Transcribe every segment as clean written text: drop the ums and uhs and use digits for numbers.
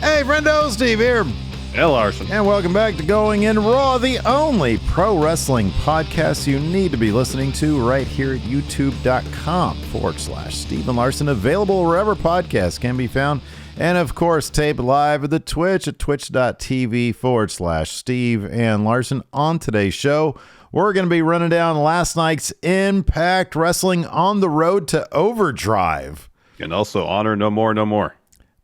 Hey, Friendo, Steve here. Hey, Larson. And welcome back to Going In Raw, the only pro wrestling podcast you need to be listening to right here at youtube.com/Steve and Larson, available wherever podcasts can be found. And of course, taped live at the Twitch at twitch.tv/Steve and Larson. On today's show, we're going to be running down last night's Impact Wrestling on the road to Overdrive. And also Honor No More, No More.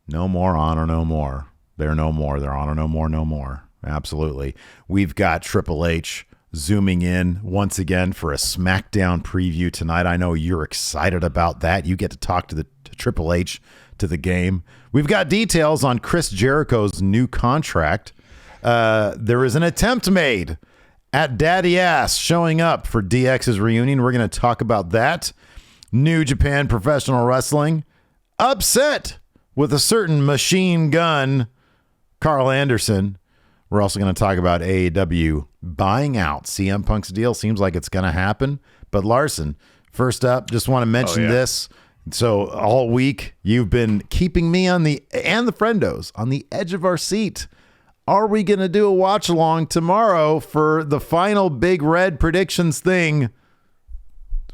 No more Honor No More. They're no more. They're Honor No More, No More. Absolutely. We've got Triple H zooming in once again for a Smackdown preview tonight. I know you're excited about that. You get to talk to Triple H to the game. We've got details on Chris Jericho's new contract. There is an attempt made at Daddy Ass showing up for DX's reunion. We're going to talk about that. New Japan Professional Wrestling upset with a certain Machine Gun, Karl Anderson. We're also going to talk about AEW buying out CM Punk's deal. Seems like it's going to happen. But Larson, first up, just want to mention this. So all week you've been keeping me and the Friendos on the edge of our seat. Are we going to do a watch along tomorrow for the final Big Red predictions thing?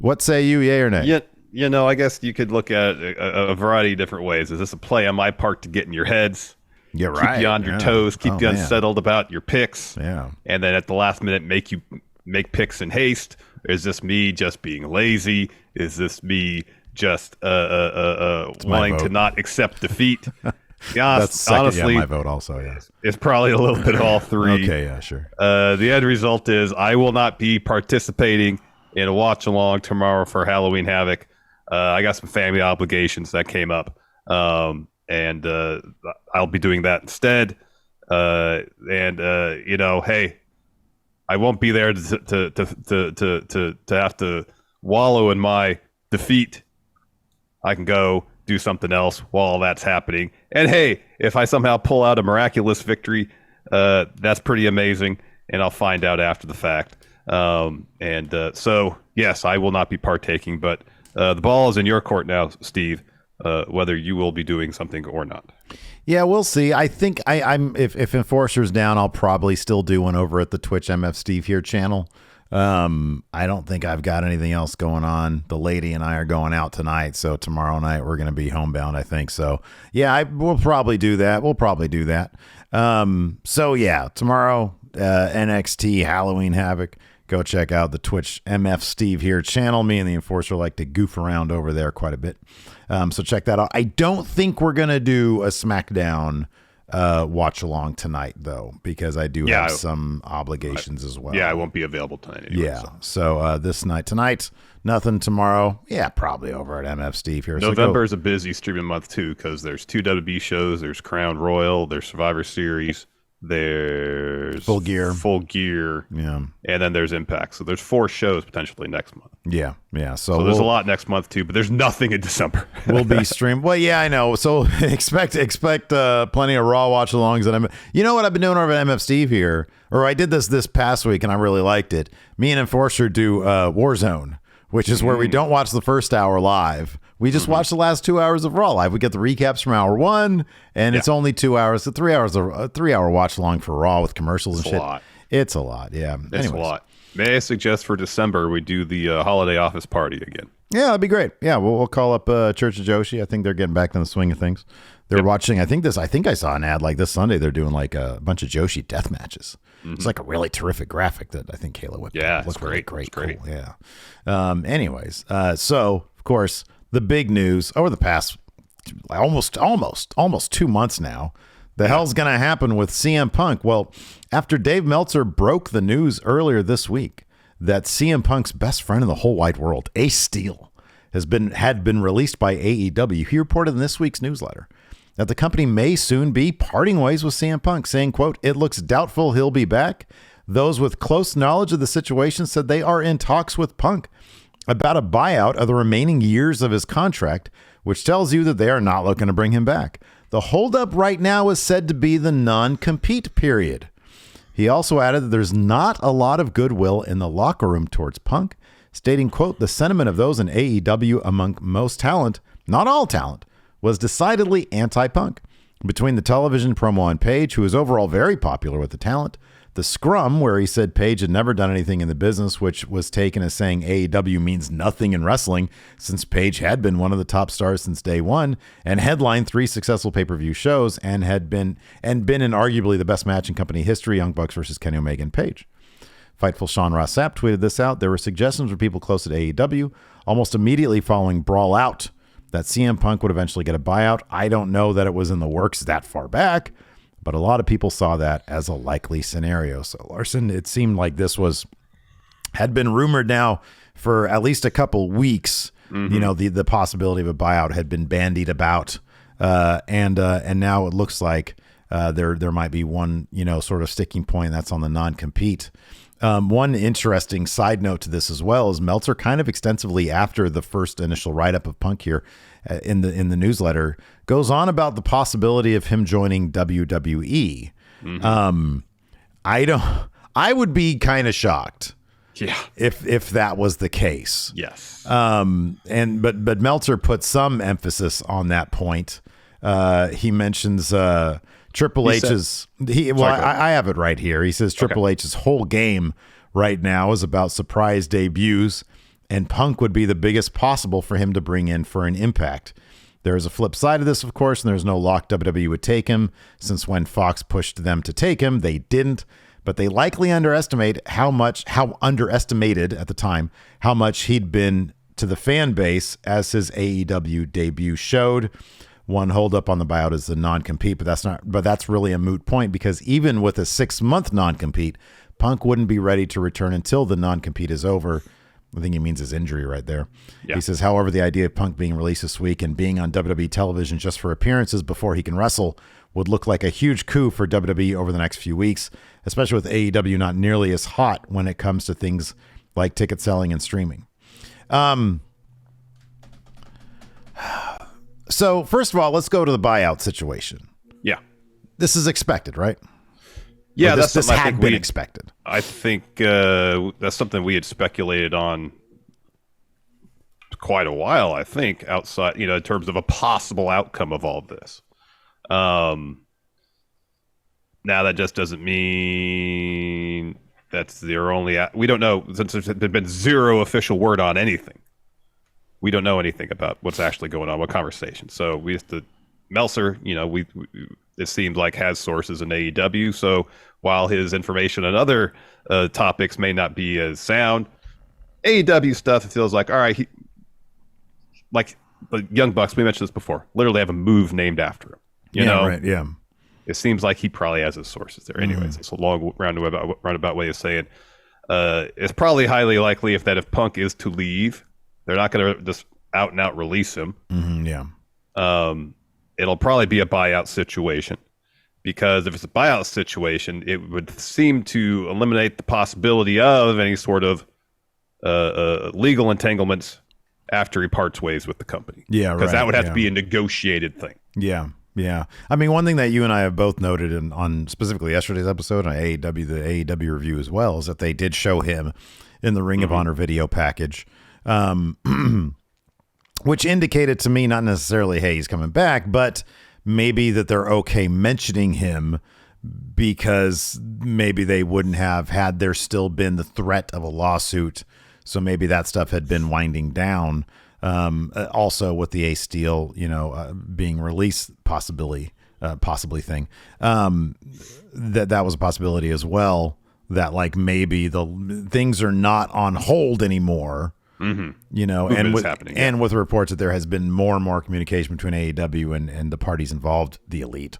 What say you, yay or nay? Yeah, you know, I guess you could look at a variety of different ways. Is this a play on my part to get in your heads? You're right. Keep you on your toes, keep you unsettled about your picks. Yeah. And then at the last minute make picks in haste. Is this me just being lazy? Is this me just wanting to not accept defeat? Yeah, that's honestly, my vote also, yes. It's probably a little bit of all three. Okay, yeah, sure. The end result is I will not be participating in a watch along tomorrow for Halloween Havoc. I got some family obligations that came up, and I'll be doing that instead. You know, hey, I won't be there to have to wallow in my defeat. I can go do something else while that's happening. And hey, if I somehow pull out a miraculous victory, that's pretty amazing, and I'll find out after the fact. So yes, I will not be partaking, but the ball is in your court now, Steve, whether you will be doing something or not. Yeah, we'll see. I think I'm if Enforcer's down, I'll probably still do one over at the Twitch MF Steve here channel. I don't think I've got anything else going on. The lady and I are going out tonight, so tomorrow night we're going to be homebound, I think. So yeah, we'll probably do that. So yeah, tomorrow, NXT Halloween Havoc. Go check out the Twitch MF Steve here channel. Me and the Enforcer like to goof around over there quite a bit. So check that out. I don't think we're going to do a Smackdown watch along tonight, though, because I do have some obligations as well. Yeah, I won't be available tonight anyway. Yeah, so this night, tonight, nothing tomorrow. Yeah, probably over at MF Steve here. November is a busy streaming month, too, because there's 2 WB shows, there's Crown Royal, there's Survivor Series, there's Full Gear, yeah, and then there's Impact. So there's 4 shows potentially next month. Yeah. So there's a lot next month too, but there's nothing in December. We'll be streamed. Well, yeah, I know. So expect plenty of Raw watch alongs. You know what I've been doing over at MF Steve here, or I did this past week and I really liked it. Me and Enforcer do Warzone, which is where we don't watch the first hour live. We just watch the last 2 hours of Raw live. We get the recaps from hour 1, and it's only 2 hours, so 3 hours, a 3 hour watch along for Raw with commercials and shit. It's a lot, yeah. It's a lot. May I suggest for December we do the holiday office party again? Yeah, that'd be great. Yeah, we'll call up Church of Joshi. I think they're getting back in the swing of things. They're watching. I think I saw an ad like this Sunday. They're doing like a bunch of Joshi death matches. It's like a really terrific graphic that I think Kayla would. Yeah, look great. Great, cool. Yeah. Anyways, so of course the big news over the past almost 2 months now. The hell's going to happen with CM Punk? Well, after Dave Meltzer broke the news earlier this week that CM Punk's best friend in the whole wide world, Ace Steel, had been released by AEW, he reported in this week's newsletter that the company may soon be parting ways with CM Punk, saying, quote, "It looks doubtful he'll be back. Those with close knowledge of the situation said they are in talks with Punk about a buyout of the remaining years of his contract, which tells you that they are not looking to bring him back. The holdup right now is said to be the non-compete period." He also added that there's not a lot of goodwill in the locker room towards Punk, stating, quote, "The sentiment of those in AEW among most talent, not all talent, was decidedly anti-Punk. Between the television promo on Page, who is overall very popular with the talent, the scrum, where he said Page had never done anything in the business, which was taken as saying AEW means nothing in wrestling, since Page had been one of the top stars since day one and headlined 3 successful pay-per-view shows and been in arguably the best match in company history, Young Bucks versus Kenny Omega and Page. Fightful Sean Ross Sapp tweeted this out. There were suggestions from people close to AEW almost immediately following Brawl Out that CM Punk would eventually get a buyout. I don't know that it was in the works that far back, but a lot of people saw that as a likely scenario. So, Larson, it seemed like this had been rumored now for at least a couple weeks. Mm-hmm. You know, the possibility of a buyout had been bandied about, and now it looks like there might be one, sort of sticking point. That's on the non-compete. One interesting side note to this as well is Meltzer kind of extensively after the first initial write-up of Punk here in the newsletter goes on about the possibility of him joining WWE. Mm-hmm. I would be kind of shocked. Yeah. If that was the case. Yes. But Meltzer put some emphasis on that point. He mentions Triple H's. I have it right here. He says Triple H's whole game right now is about surprise debuts, and Punk would be the biggest possible for him to bring in for an impact. There is a flip side of this, of course, and there's no lock WWE would take him, since when Fox pushed them to take him, they didn't. But they likely underestimated at the time how much he'd been to the fan base as his AEW debut showed. One holdup on the buyout is the non-compete, but that's really a moot point, because even with a 6-month non-compete, Punk wouldn't be ready to return until the non-compete is over. I think he means his injury right there. Yeah. He says, however, the idea of Punk being released this week and being on WWE television just for appearances before he can wrestle would look like a huge coup for WWE over the next few weeks, especially with AEW not nearly as hot when it comes to things like ticket selling and streaming. So first of all, let's go to the buyout situation. Yeah. This is expected, right? Yeah, this had been expected. I think that's something we had speculated on quite a while, I think, outside, in terms of a possible outcome of all of this. Now, that just doesn't mean that's their only... we don't know, since there's been zero official word on anything. We don't know anything about what's actually going on, what conversation. So we have to... Meltzer, it seems like has sources in AEW. So while his information on other topics may not be as sound, AEW stuff, it feels like, all right, like the Young Bucks, we mentioned this before, literally have a move named after him. You know? Right, yeah. It seems like he probably has his sources there. Anyways, it's a long roundabout way of saying it's probably highly likely if Punk is to leave, they're not going to just out and out release him. Mm-hmm, yeah. It'll probably be a buyout situation, because if it's a buyout situation, it would seem to eliminate the possibility of any sort of legal entanglements after he parts ways with the company. Yeah, right. Because that would have to be a negotiated thing. Yeah. Yeah. I mean, one thing that you and I have both noted on specifically yesterday's episode on the AEW review as well, is that they did show him in the Ring of Honor video package, which indicated to me not necessarily, hey, he's coming back, but maybe that they're okay mentioning him because maybe they wouldn't have had there still been the threat of a lawsuit. So maybe that stuff had been winding down. Also with the Ace deal, being released possibly thing, that was a possibility as well, that like maybe the things are not on hold anymore. Mm-hmm. And with reports that there has been more and more communication between AEW and the parties involved, the Elite,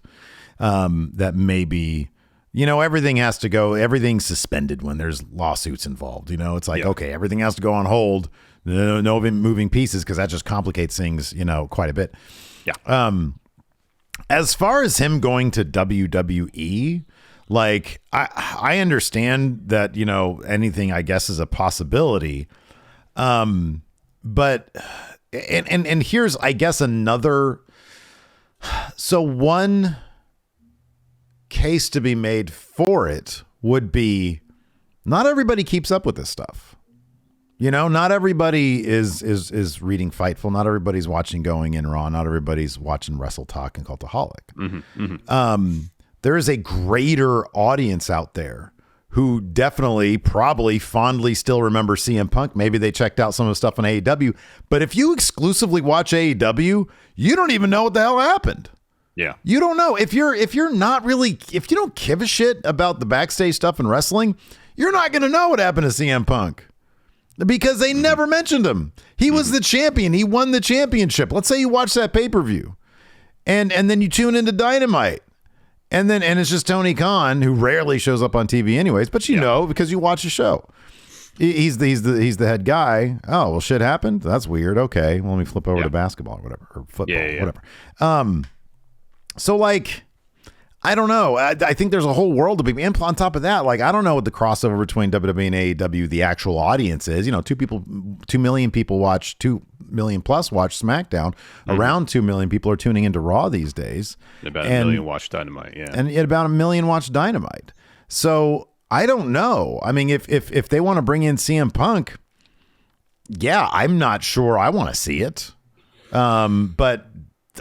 that maybe, everything's suspended when there's lawsuits involved. It's like, okay, everything has to go on hold. No moving pieces, because that just complicates things, quite a bit. Yeah. As far as him going to WWE, like I understand that, anything I guess is a possibility. But and here's, I guess, another. So one case to be made for it would be not everybody keeps up with this stuff. You know, not everybody is reading Fightful. Not everybody's watching Going In Raw. Not everybody's watching Wrestle Talk and Cultaholic. There is a greater audience out there who definitely, probably, fondly still remember CM Punk. Maybe they checked out some of the stuff on AEW. But if you exclusively watch AEW, you don't even know what the hell happened. Yeah. You don't know. If you're not really, if you don't give a shit about the backstage stuff in wrestling, you're not going to know what happened to CM Punk. Because they never mentioned him. He was the champion. He won the championship. Let's say you watch that pay-per-view. And then you tune into Dynamite. And it's just Tony Khan, who rarely shows up on TV anyways, but you know because you watch the show. He's the head guy. Oh, well, shit happened? That's weird. Okay, well, let me flip over to basketball or whatever, or football, whatever. So, like, I don't know. I think there's a whole world of people. And on top of that, like, I don't know what the crossover between WWE and AEW, the actual audience is. You know, 2 million people watch, 2 million plus watch SmackDown. Around 2 million people are tuning into Raw these days. About a million watch Dynamite, yeah. And about 1 million watch Dynamite. So I don't know. I mean, if they want to bring in CM Punk, yeah, I'm not sure I want to see it. But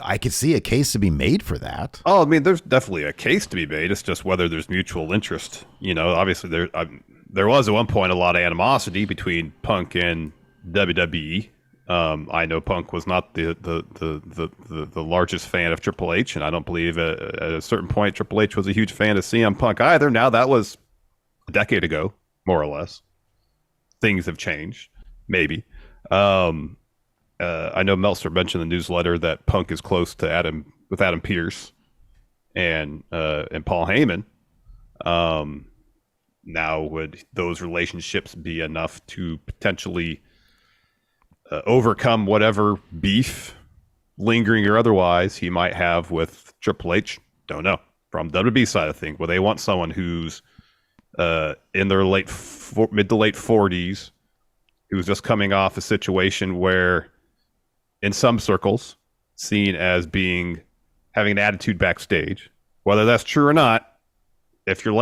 I could see a case to be made for that. Oh, I mean, there's definitely a case to be made. It's just whether there's mutual interest. You know, obviously there was at one point a lot of animosity between Punk and WWE. I know Punk was not the largest fan of Triple H, and I don't believe at a certain point Triple H was a huge fan of CM Punk either. Now that was a decade ago, more or less. Things have changed, maybe. I know Meltzer mentioned in the newsletter that Punk is close to Adam Pearce and Paul Heyman. Now, would those relationships be enough to potentially overcome whatever beef, lingering or otherwise, he might have with Triple H? Don't know. From WWE side of things, where they want someone who's in their mid to late 40s, who's just coming off a situation where, in some circles, seen as having an attitude backstage. Whether that's true or not, if your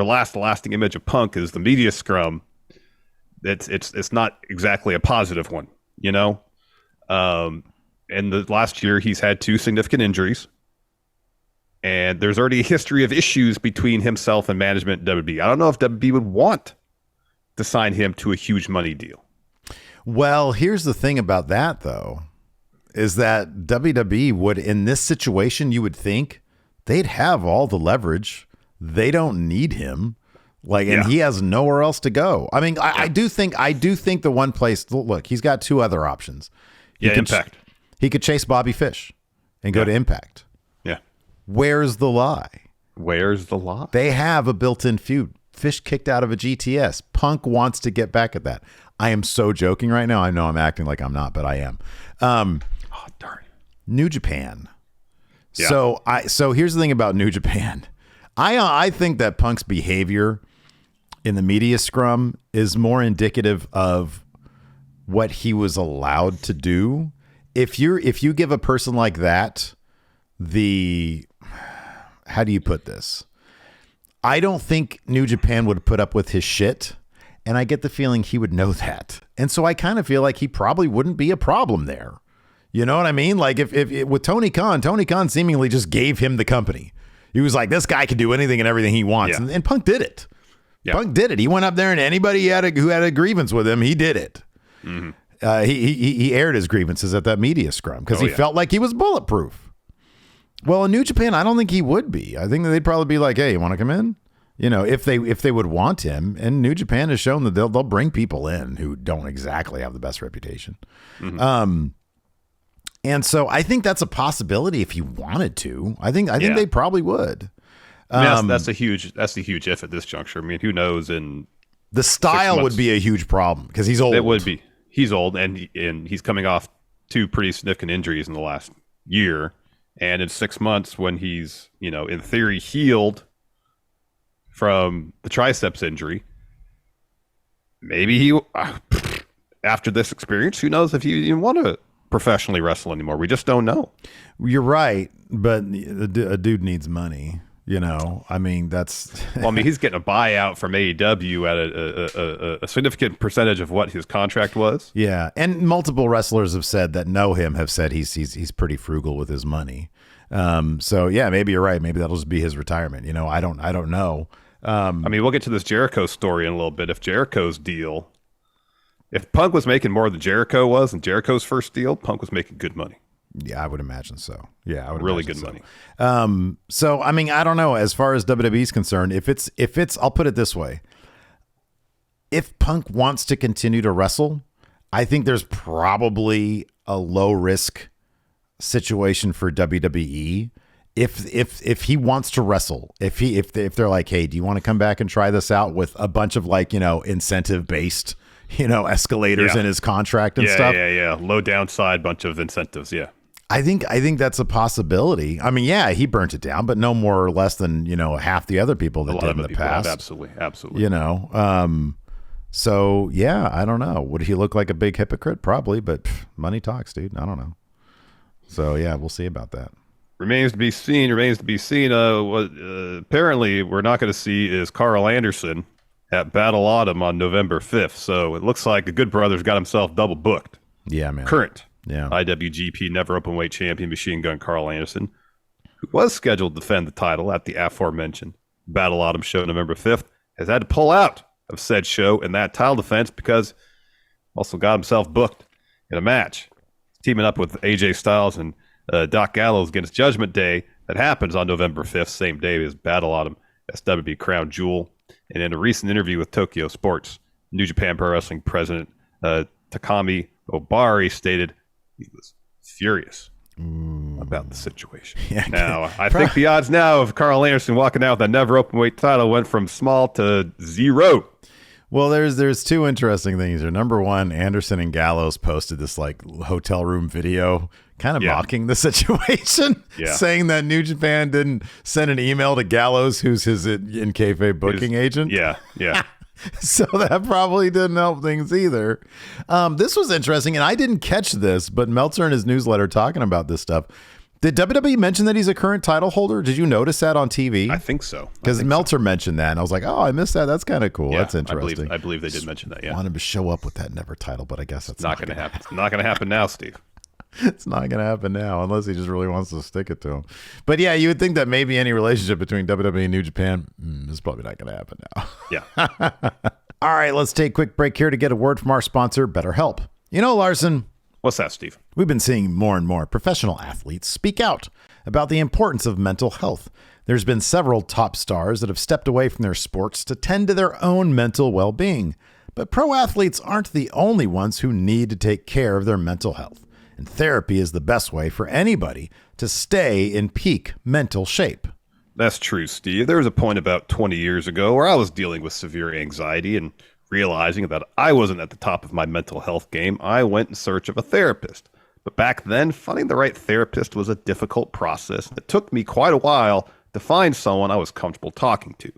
lasting image of Punk is the media scrum, it's not exactly a positive one, you know. In the last year, he's had 2 significant injuries, and there's already a history of issues between himself and management at WWE. I don't know if WWE would want to sign him to a huge money deal. Well, here's the thing about that, though, is that WWE would, in this situation, you would think they'd have all the leverage. They don't need him. And he has nowhere else to go. I mean, I do think the one place, look, he's got 2 other options. Impact. He could chase Bobby Fish and go to Impact. Yeah. Where's the lie? Where's the lie? They have a built-in feud. Fish kicked out of a GTS. Punk wants to get back at that. I am so joking right now. I know I'm acting like I'm not, but I am. Oh, darn. New Japan. Yeah. So here's the thing about New Japan. I think that Punk's behavior in the media scrum is more indicative of what he was allowed to do. If you give a person like that how do you put this? I don't think New Japan would put up with his shit, and I get the feeling he would know that. And so I kind of feel like he probably wouldn't be a problem there. You know what I mean? Like if with Tony Khan seemingly just gave him the company. He was like, this guy can do anything and everything he wants. Yeah. And Punk did it. Yeah. Punk did it. He went up there, and anybody who had a grievance with him, he did it. Mm-hmm. He aired his grievances at that media scrum because he felt like he was bulletproof. Well, in New Japan, I don't think he would be. I think that they'd probably be like, hey, you want to come in? You know, if they would want him. And New Japan has shown that they'll bring people in who don't exactly have the best reputation. Mm-hmm. And so I think that's a possibility if he wanted to. I think they probably would. That's a huge if at this juncture. I mean, who knows? In the style would be a huge problem because he's old. It would be. He's old, and he's coming off 2 pretty significant injuries in the last year. And in 6 months, when he's, in theory, healed from the triceps injury, maybe he, after this experience, who knows if he even want to professionally wrestle anymore? We just don't know. You're right, but a dude needs money. You know, I mean, that's Well, I mean, he's getting a buyout from AEW at a significant percentage of what his contract was. yeah. And multiple wrestlers have said that know him have said he's pretty frugal with his money. So yeah, maybe you're right. Maybe that'll just be his retirement. You know, I don't know. I mean, we'll get to this Jericho story in a little bit. If Jericho's deal, if Punk was making more than Jericho was in Jericho's first deal, Punk was making good money. Yeah, I would imagine so. Yeah, I would really imagine good so. money. So I mean, I don't know. As far as WWE's concerned, if it's, I'll put it this way: if Punk wants to continue to wrestle, I think there's probably a low risk situation for WWE. If he wants to wrestle, if they're like, hey, do you want to come back and try this out with a bunch of like, you know, incentive based, you know, escalators in his contract and stuff. Yeah. Low downside, bunch of incentives. Yeah. I think that's a possibility. I mean, yeah, he burnt it down, but no more or less than, you know, half the other people that did in the past. Absolutely. You know, so yeah, I don't know. Would he look like a big hypocrite? Probably, but money talks, dude. I don't know. So yeah, we'll see about that. Remains to be seen. What apparently we're not going to see is Karl Anderson at Battle Autumn on November 5th. So it looks like the Good Brother's got himself double booked. Yeah, man. Current Yeah. IWGP Never Openweight Champion Machine Gun Karl Anderson, who was scheduled to defend the title at the aforementioned Battle Autumn show November 5th, has had to pull out of said show in that title defense because also got himself booked in a match. Teaming up with AJ Styles and Doc Gallows against Judgment Day that happens on November 5th, same day as Battle Autumn SWB Crown Jewel. And in a recent interview with Tokyo Sports, New Japan Pro Wrestling president Takami Obari stated he was furious about the situation. Yeah, now, I think the odds now of Karl Anderson walking out with that never openweight title went from small to 0. Well, there's two interesting things here. Number one, Anderson and Gallows posted this like hotel room video kind of mocking the situation, saying that New Japan didn't send an email to Gallows, who's his in kayfabe booking agent. Yeah. So that probably didn't help things either. This was interesting, and I didn't catch this, but Meltzer in his newsletter talking about this stuff. Did WWE mention that he's a current title holder? Did you notice that on TV? I think so. Because Meltzer mentioned that, and I was like, oh, I missed that. That's kind of cool. Yeah, that's interesting. I believe they did mention that, yeah. Want him to show up with that never title, but I guess that's not going to happen. It's not going to happen now, Steve. It's not going to happen now unless he just really wants to stick it to him. But yeah, you would think that maybe any relationship between WWE and New Japan is probably not going to happen now. Yeah. All right, let's take a quick break here to get a word from our sponsor, BetterHelp. You know, Larson, what's that, Steve? We've been seeing more and more professional athletes speak out about the importance of mental health. There's been several top stars that have stepped away from their sports to tend to their own mental well-being. But pro athletes aren't the only ones who need to take care of their mental health. And therapy is the best way for anybody to stay in peak mental shape. That's true, Steve. There was a point about 20 years ago where I was dealing with severe anxiety and realizing that I wasn't at the top of my mental health game. I went in search of a therapist. But back then, finding the right therapist was a difficult process. It took me quite a while to find someone I was comfortable talking to.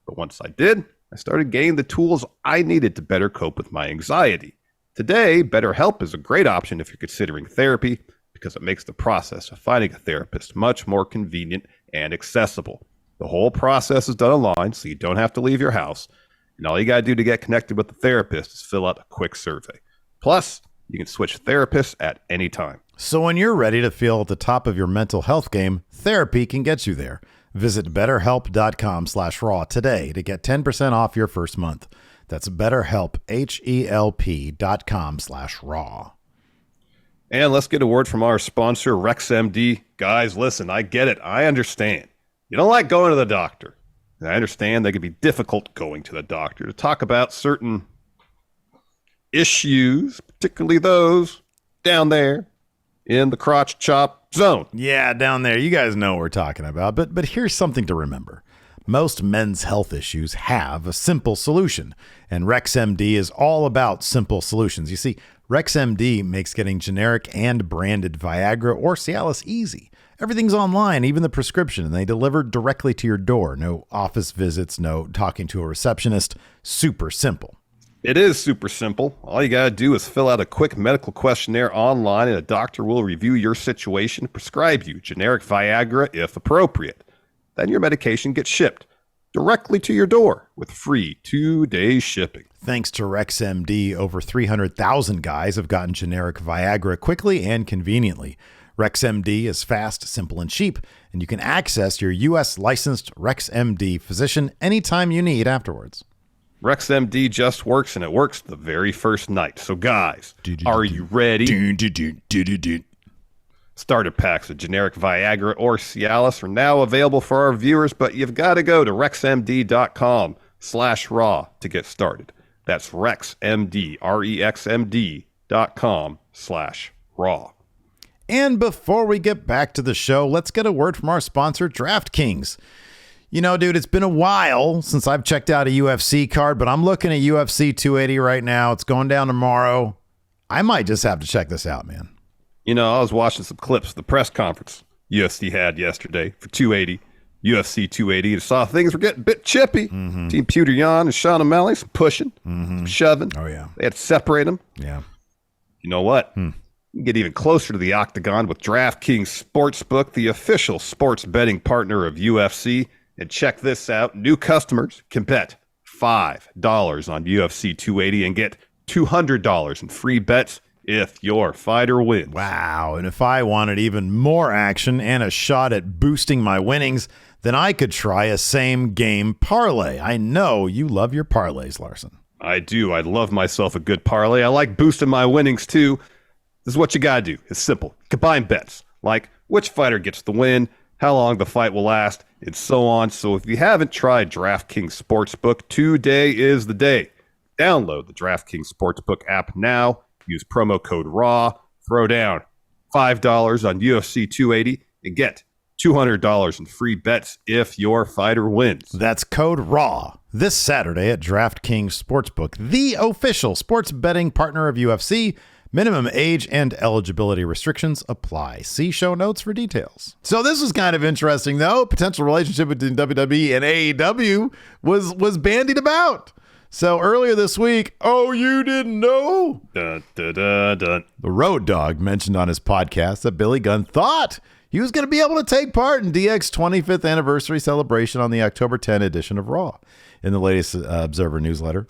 But once I did, I started gaining the tools I needed to better cope with my anxiety. Today, BetterHelp is a great option if you're considering therapy because it makes the process of finding a therapist much more convenient and accessible. The whole process is done online, so you don't have to leave your house. And all you got to do to get connected with the therapist is fill out a quick survey. Plus, you can switch therapists at any time. So when you're ready to feel at the top of your mental health game, therapy can get you there. Visit BetterHelp.com/raw today to get 10% off your first month. That's BetterHelp, HELP.com/raw. And let's get a word from our sponsor, RexMD. Guys, listen, I get it. I understand. You don't like going to the doctor. And I understand they can be difficult going to the doctor to talk about certain issues, particularly those down there in the crotch chop zone. Yeah, down there. You guys know what we're talking about. But here's something to remember. Most men's health issues have a simple solution, and RexMD is all about simple solutions. You see, RexMD makes getting generic and branded Viagra or Cialis easy. Everything's online, even the prescription, and they deliver directly to your door. No office visits, no talking to a receptionist. Super simple. It is super simple. All you got to do is fill out a quick medical questionnaire online, and a doctor will review your situation and prescribe you generic Viagra if appropriate. then your medication gets shipped directly to your door with free 2-day shipping. Thanks to RexMD, over 300,000 guys have gotten generic Viagra quickly and conveniently. RexMD is fast, simple, and cheap, and you can access your U.S. licensed RexMD physician anytime you need afterwards. RexMD just works, and it works the very first night. So, guys, are you ready? Starter packs of generic Viagra or Cialis are now available for our viewers, but you've got to go to rexmd.com/raw to get started. That's RexMD, REXMD.com/raw. And before we get back to the show, let's get a word from our sponsor, DraftKings. You know, dude, it's been a while since I've checked out a UFC card, but I'm looking at UFC 280 right now. It's going down tomorrow. I might just have to check this out, man. You know, I was watching some clips of the press conference UFC had yesterday for 280, UFC 280, and saw things were getting a bit chippy. Team Peter Yan and Sean O'Malley, some pushing, some shoving. Oh, yeah. They had to separate them. Yeah. You know what? You can get even closer to the octagon with DraftKings Sportsbook, the official sports betting partner of UFC. And check this out. New customers can bet $5 on UFC 280 and get $200 in free bets if your fighter wins. Wow. And if I wanted even more action and a shot at boosting my winnings, then I could try a same game parlay. I know you love your parlays, Larson. I do. I love myself a good parlay. I like boosting my winnings too. This is what you got to do. It's simple. Combine bets like which fighter gets the win, how long the fight will last, and so on. So if you haven't tried DraftKings Sportsbook, today is the day. Download the DraftKings Sportsbook app now. Use promo code RAW. Throw down $5 on UFC 280 and get $200 in free bets if your fighter wins. That's code RAW this Saturday at DraftKings Sportsbook, the official sports betting partner of UFC. Minimum age and eligibility restrictions apply. See show notes for details. So this was kind of interesting, though. Potential relationship between WWE and AEW was bandied about. So earlier this week, oh, you didn't know? Dun, dun, dun, dun. The Road Dogg mentioned on his podcast that Billy Gunn thought he was going to be able to take part in DX's 25th anniversary celebration on the October 10 edition of Raw. In the latest Observer newsletter,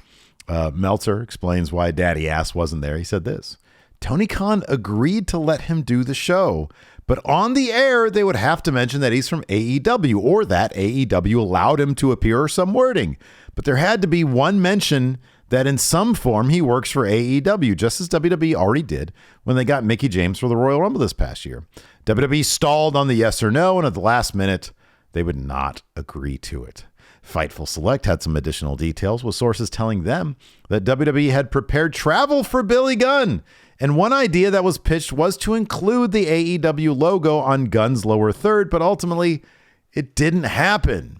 Meltzer explains why Daddy Ass wasn't there. He said this: Tony Khan agreed to let him do the show, but on the air, they would have to mention that he's from AEW or that AEW allowed him to appear or some wording. But there had to be one mention that in some form he works for AEW, just as WWE already did when they got Mickie James for the Royal Rumble this past year. WWE stalled on the yes or no, and at the last minute, they would not agree to it. Fightful Select had some additional details, with sources telling them that WWE had prepared travel for Billy Gunn. And one idea that was pitched was to include the AEW logo on Gunn's lower third, but ultimately it didn't happen.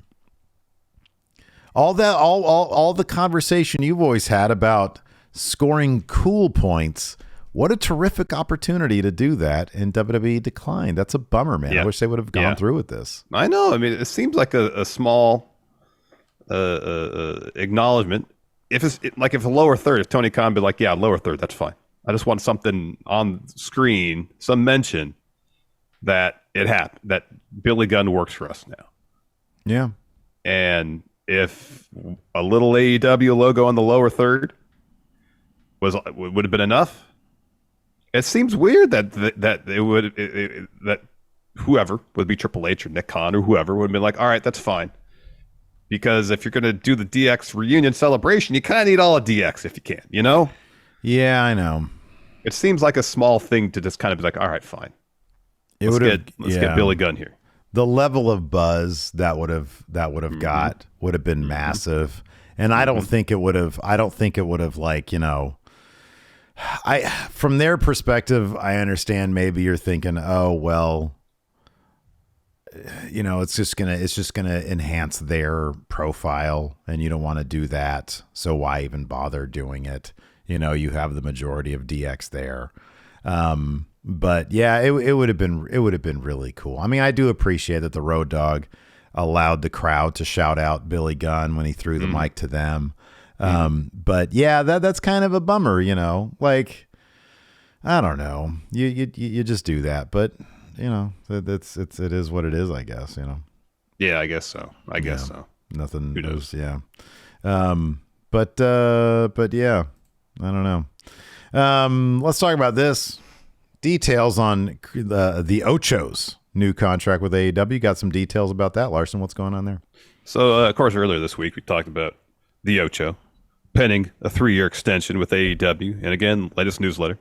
All the conversation you've always had about scoring cool points, what a terrific opportunity to do that, and WWE declined. That's a bummer, man. Yeah. I wish they would have gone through with this. I know. I mean, it seems like a small acknowledgement. If it's if a lower third, if Tony Khan be like, yeah, lower third, that's fine. I just want something on screen, some mention that it happened, that Billy Gunn works for us now. Yeah. And if a little AEW logo on the lower third would have been enough, it seems weird that that whoever would be Triple H or Nick Khan or whoever would have been like, all right, that's fine. Because if you're going to do the DX reunion celebration, you kind of need all of DX if you can, you know? Yeah, I know. It seems like a small thing to just kind of be like, all right, fine. Let's get Billy Gunn here. The level of buzz that would have got would have been massive, and I don't think it would have. From their perspective, I understand. Maybe you're thinking, oh well, it's just gonna enhance their profile, and you don't want to do that. So why even bother doing it? You have the majority of DX there. But yeah, it would have been really cool. I mean, I do appreciate that the Road Dogg allowed the crowd to shout out Billy Gunn when he threw the mic to them. But yeah, that's kind of a bummer, like, I don't know, you just do that, but it is what it is, I guess, Yeah, I guess so. I guess so. Nothing. Who knows? Yeah. But yeah, I don't know. Let's talk about this. Details on the Ocho's new contract with AEW. Got some details about that, Larson. What's going on there? So, of course, earlier this week we talked about the Ocho penning a 3-year extension with AEW. And again, latest newsletter.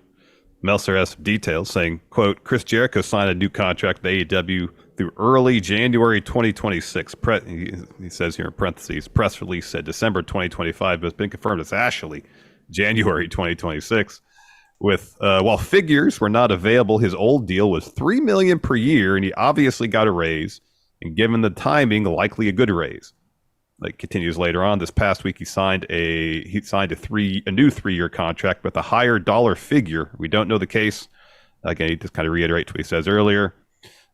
Meltzer has details saying, quote, Chris Jericho signed a new contract with AEW through early January 2026. He says here in parentheses, press release said December 2025, but it's been confirmed as actually January 2026. With while figures were not available, his old deal was $3 million per year, and he obviously got a raise. And given the timing, likely a good raise. Like continues later on, this past week he signed a new 3-year contract with a higher dollar figure. We don't know the case. Again, he just kind of reiterates what he says earlier.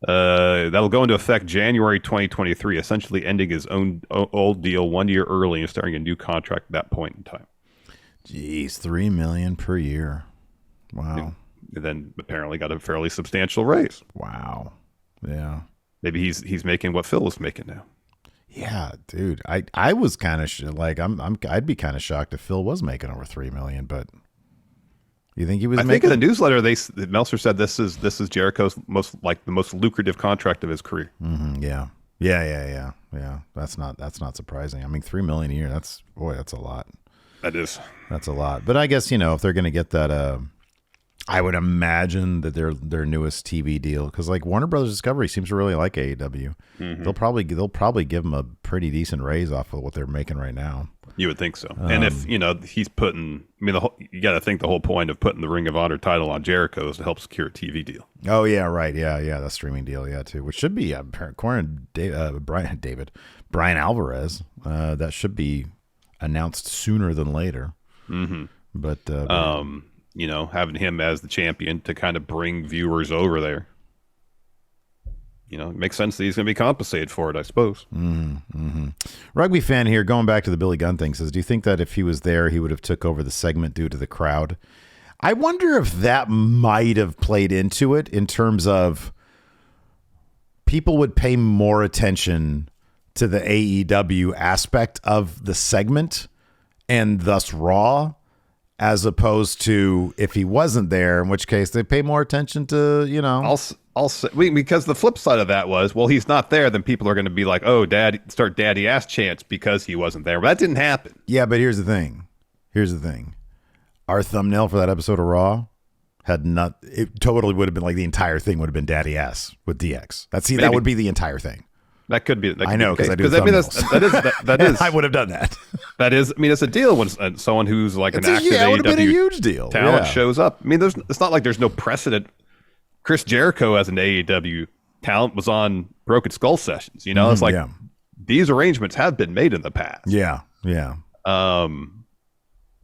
That'll go into effect January 2023, essentially ending his own old deal 1 year early and starting a new contract at that point in time. Jeez, $3 million per year. Wow. And then apparently got a fairly substantial raise. Wow. Yeah. Maybe he's making what Phil was making now. Yeah, dude. I was kind of I'd be kind of shocked if Phil was making over $3 million, but you think he was? I think in the newsletter Meltzer said this is Jericho's the most lucrative contract of his career. Mm-hmm, yeah. That's not surprising. I mean, $3 million a year. That's a lot. That's a lot. But I guess if they're going to get that, I would imagine that their newest TV deal, because like Warner Brothers Discovery seems to really like AEW. Mm-hmm. They'll probably give them a pretty decent raise off of what they're making right now. You would think so. And if he's putting, you got to think the whole point of putting the Ring of Honor title on Jericho is to help secure a TV deal. Oh yeah, right. Yeah, that streaming deal, yeah, too, which should be according to Brian Alvarez. That should be announced sooner than later. Mm-hmm. But having him as the champion to kind of bring viewers over there. It makes sense that he's going to be compensated for it, I suppose. Mm-hmm. Rugby fan here, going back to the Billy Gunn thing, says, do you think that if he was there, he would have took over the segment due to the crowd? I wonder if that might have played into it in terms of people would pay more attention to the AEW aspect of the segment and thus Raw, as opposed to if he wasn't there, in which case they pay more attention to, I'll say, because the flip side of that was, well, he's not there, then people are going to be like, oh, start daddy ass chants because he wasn't there. But that didn't happen. Yeah, but here's the thing. Our thumbnail for that episode of Raw it totally would have been like the entire thing would have been daddy ass with DX. That would be the entire thing. That could be. I know, because I do thumbnails. That is. I would have done that. That is. It's a deal when someone who's like an active it would have been a AEW huge deal. talent shows up. It's not like there's no precedent. Chris Jericho as an AEW talent was on Broken Skull sessions. It's like these arrangements have been made in the past. Yeah.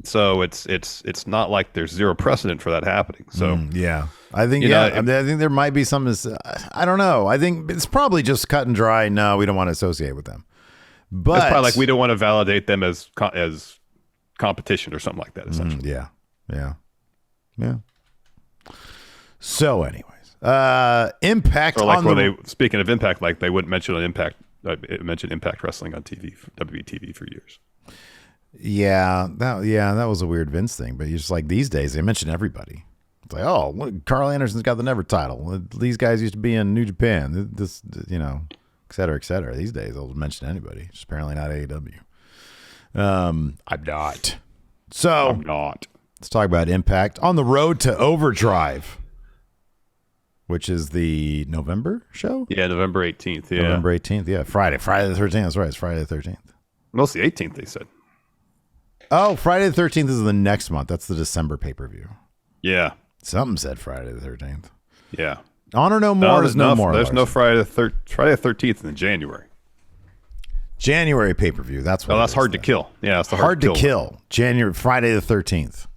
So it's not like there's zero precedent for that happening. So I think I think there might be some. I don't know. I think it's probably just cut and dry. No, we don't want to associate with them. But it's probably like we don't want to validate them as competition or something like that. Essentially, yeah. So, anyways, Impact. Or like speaking of Impact, like they wouldn't mention an Impact. Mention Impact Wrestling on TV, WBTV for years. Yeah, that was a weird Vince thing. But just like these days, they mention everybody. It's like, oh, look, Karl Anderson's got the Never title. These guys used to be in New Japan. This, et cetera, et cetera. These days, they'll mention anybody. Just apparently not AEW. I'm not. So I'm not. Let's talk about Impact on the road to Overdrive, which is the November show. Yeah, November 18th. Yeah, November 18th. Yeah, Friday the 13th. That's right. It's Friday the 13th. Most the 18th, they said. Oh, Friday the 13th is the next month. That's the December pay-per-view. Yeah. Something said Friday the 13th. Yeah. Honor No More is no more. There's no Friday the 13th in January. January pay-per-view. That's what. Oh, that's hard to kill. Yeah, it's the hard to kill. Friday the 13th.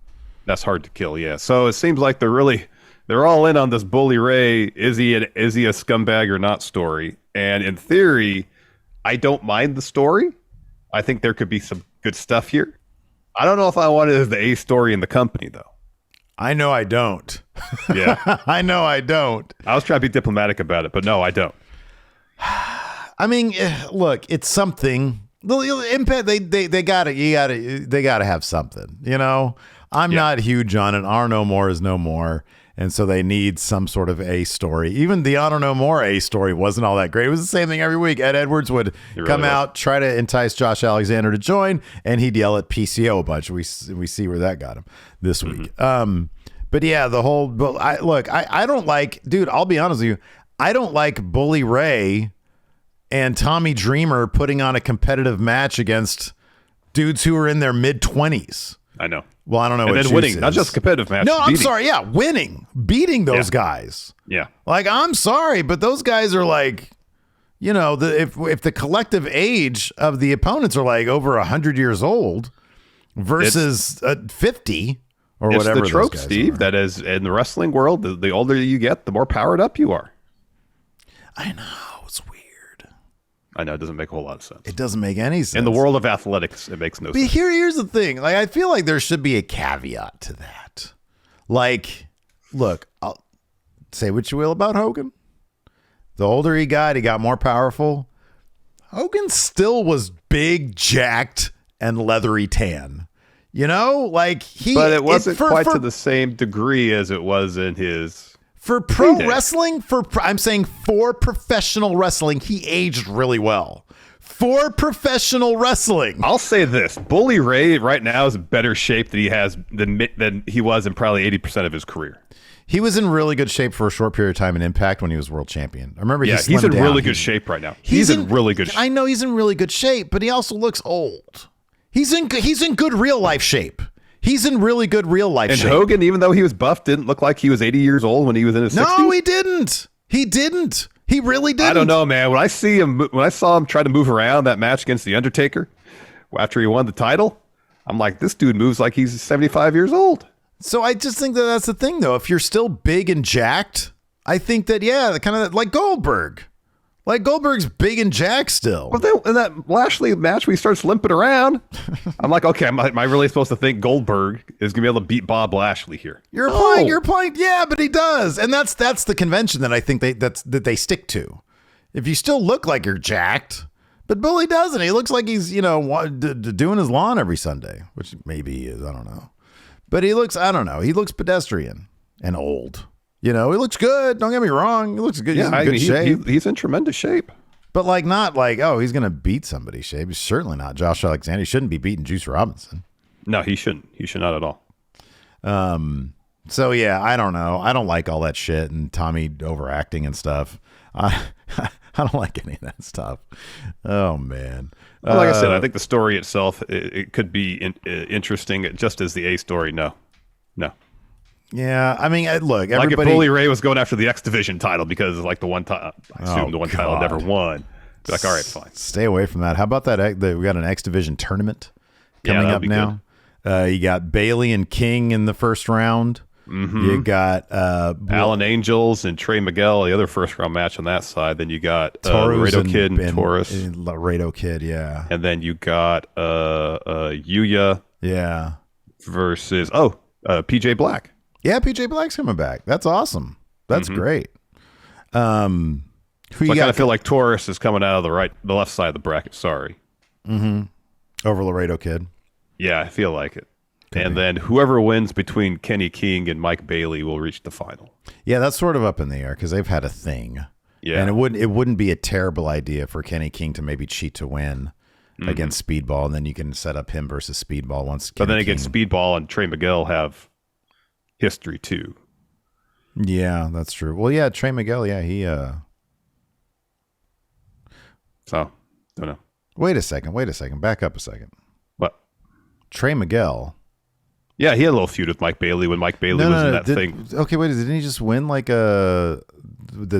That's hard to kill. Yeah. So it seems like they're all in on this Bully Ray. Is he a scumbag or not story? And in theory, I don't mind the story. I think there could be some good stuff here. I don't know if I want it as the A story in the company, though. I know I don't. Yeah. I know I don't. I was trying to be diplomatic about it, but no, I don't. I mean, look, it's something. Impact, they gotta have something. You know, I'm not huge on it. Are no more is no more. And so they need some sort of A story. Even the Honor No More A story wasn't all that great. It was the same thing every week. Ed Edwards would come out, try to entice Josh Alexander to join, and he'd yell at PCO a bunch. We see where that got him this week. But yeah, the whole. But I don't like, dude. I'll be honest with you. I don't like Bully Ray and Tommy Dreamer putting on a competitive match against dudes who are in their mid-20s. I know. Well, I don't know. And what then winning, not just competitive match. No, I'm sorry. Yeah, beating those guys. Yeah. Like, I'm sorry, but those guys are like, you know, if the collective age of the opponents are like over 100 years old versus 50 or whatever. It's the trope, Steve, that is in the wrestling world. The older you get, the more powered up you are. I know. It's weird. I know, it doesn't make a whole lot of sense. It doesn't make any sense. In the world of athletics, it makes no sense. But here's the thing. Like, I feel like there should be a caveat to that. Like, look, I'll say what you will about Hogan. The older he got more powerful. Hogan still was big, jacked, and leathery tan. You know, like but it wasn't quite to the same degree as it was in his. For pro wrestling, I'm saying for professional wrestling, he aged really well. For professional wrestling, I'll say this: Bully Ray right now is in better shape than he was in probably 80% of his career. He was in really good shape for a short period of time in Impact when he was world champion. I remember. Yeah, he's in really good shape right now. He's in really good shape. I know he's in really good shape, but he also looks old. He's in good real life shape. He's in really good real life shape. And Hogan, even though he was buff, didn't look like he was 80 years old when he was in his 60s. No, he didn't. He didn't. He really didn't. I don't know, man. When I saw him try to move around that match against The Undertaker after he won the title, I'm like, this dude moves like he's 75 years old. So I just think that's the thing, though. If you're still big and jacked, I think that, kind of like Goldberg. Like, Goldberg's big and jacked still. Well, then, in that Lashley match where he starts limping around, I'm like, okay, am I really supposed to think Goldberg is going to be able to beat Bob Lashley here? Your point. Yeah, but he does. And that's the convention that I think that they stick to. If you still look like you're jacked, but Bully doesn't. He looks like he's, doing his lawn every Sunday, which maybe he is. I don't know. But he looks pedestrian and old. He looks good. Don't get me wrong. He looks good. He's in good shape. He's in tremendous shape. But not like, he's going to beat somebody's shape. He's certainly not Josh Alexander. He shouldn't be beating Juice Robinson. No, he shouldn't. He should not at all. So, yeah, I don't know. I don't like all that shit and Tommy overacting and stuff. I don't like any of that stuff. Oh, man. Well, like I said, I think the story itself, it could be interesting just as the A story. No. Yeah, I mean, look, everybody. Like if Bully Ray was going after the X Division title because it's like the one time, I assume the one title never won. Be like, all right, fine. Stay away from that. How about that? We got an X Division tournament coming up now. You got Bailey and King in the first round. Mm-hmm. You got Alan Angels and Trey Miguel, the other first round match on that side. Then you got Laredo Kid and Taurus. Laredo Kid, yeah. And then you got Yuya, versus PJ Black. Yeah, PJ Black's coming back. That's awesome. That's great. I kind of feel like Taurus is coming out of the left side of the bracket. Sorry. Over Laredo Kid. Yeah, I feel like it. And then whoever wins between Kenny King and Mike Bailey will reach the final. Yeah, that's sort of up in the air because they've had a thing. Yeah, and it wouldn't be a terrible idea for Kenny King to maybe cheat to win against Speedball, and then you can set up him versus Speedball once. But then again, Speedball and Trey Miguel have history too. Yeah, that's true. Well, yeah, Trey Miguel, he So, don't know. Wait a second. Back up a second. What? Trey Miguel. Yeah, he had a little feud with Mike Bailey when Mike Bailey was in that thing. Okay, wait, didn't he just win like the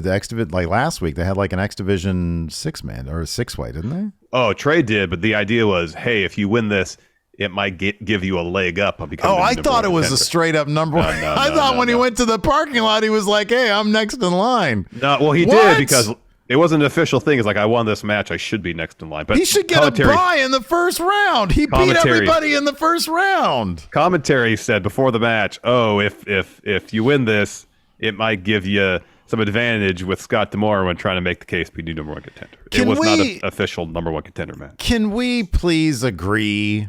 X Division, like last week? They had like an X Division 6-man or a 6-way, didn't they? Oh, Trey did, but the idea was, hey, if you win this, it might give you a leg up on becoming. I thought it was a straight up number one. I thought when he went to the parking lot, he was like, "Hey, I'm next in line." No, well, he did because it wasn't an official thing. It's like, I won this match, I should be next in line. But he should get a bye in the first round. He beat everybody in the first round. Commentary said before the match, "Oh, if you win this, it might give you some advantage with Scott D'Amore when trying to make the case be new number one contender. Can it was not we- an official number one contender match. Can we please agree,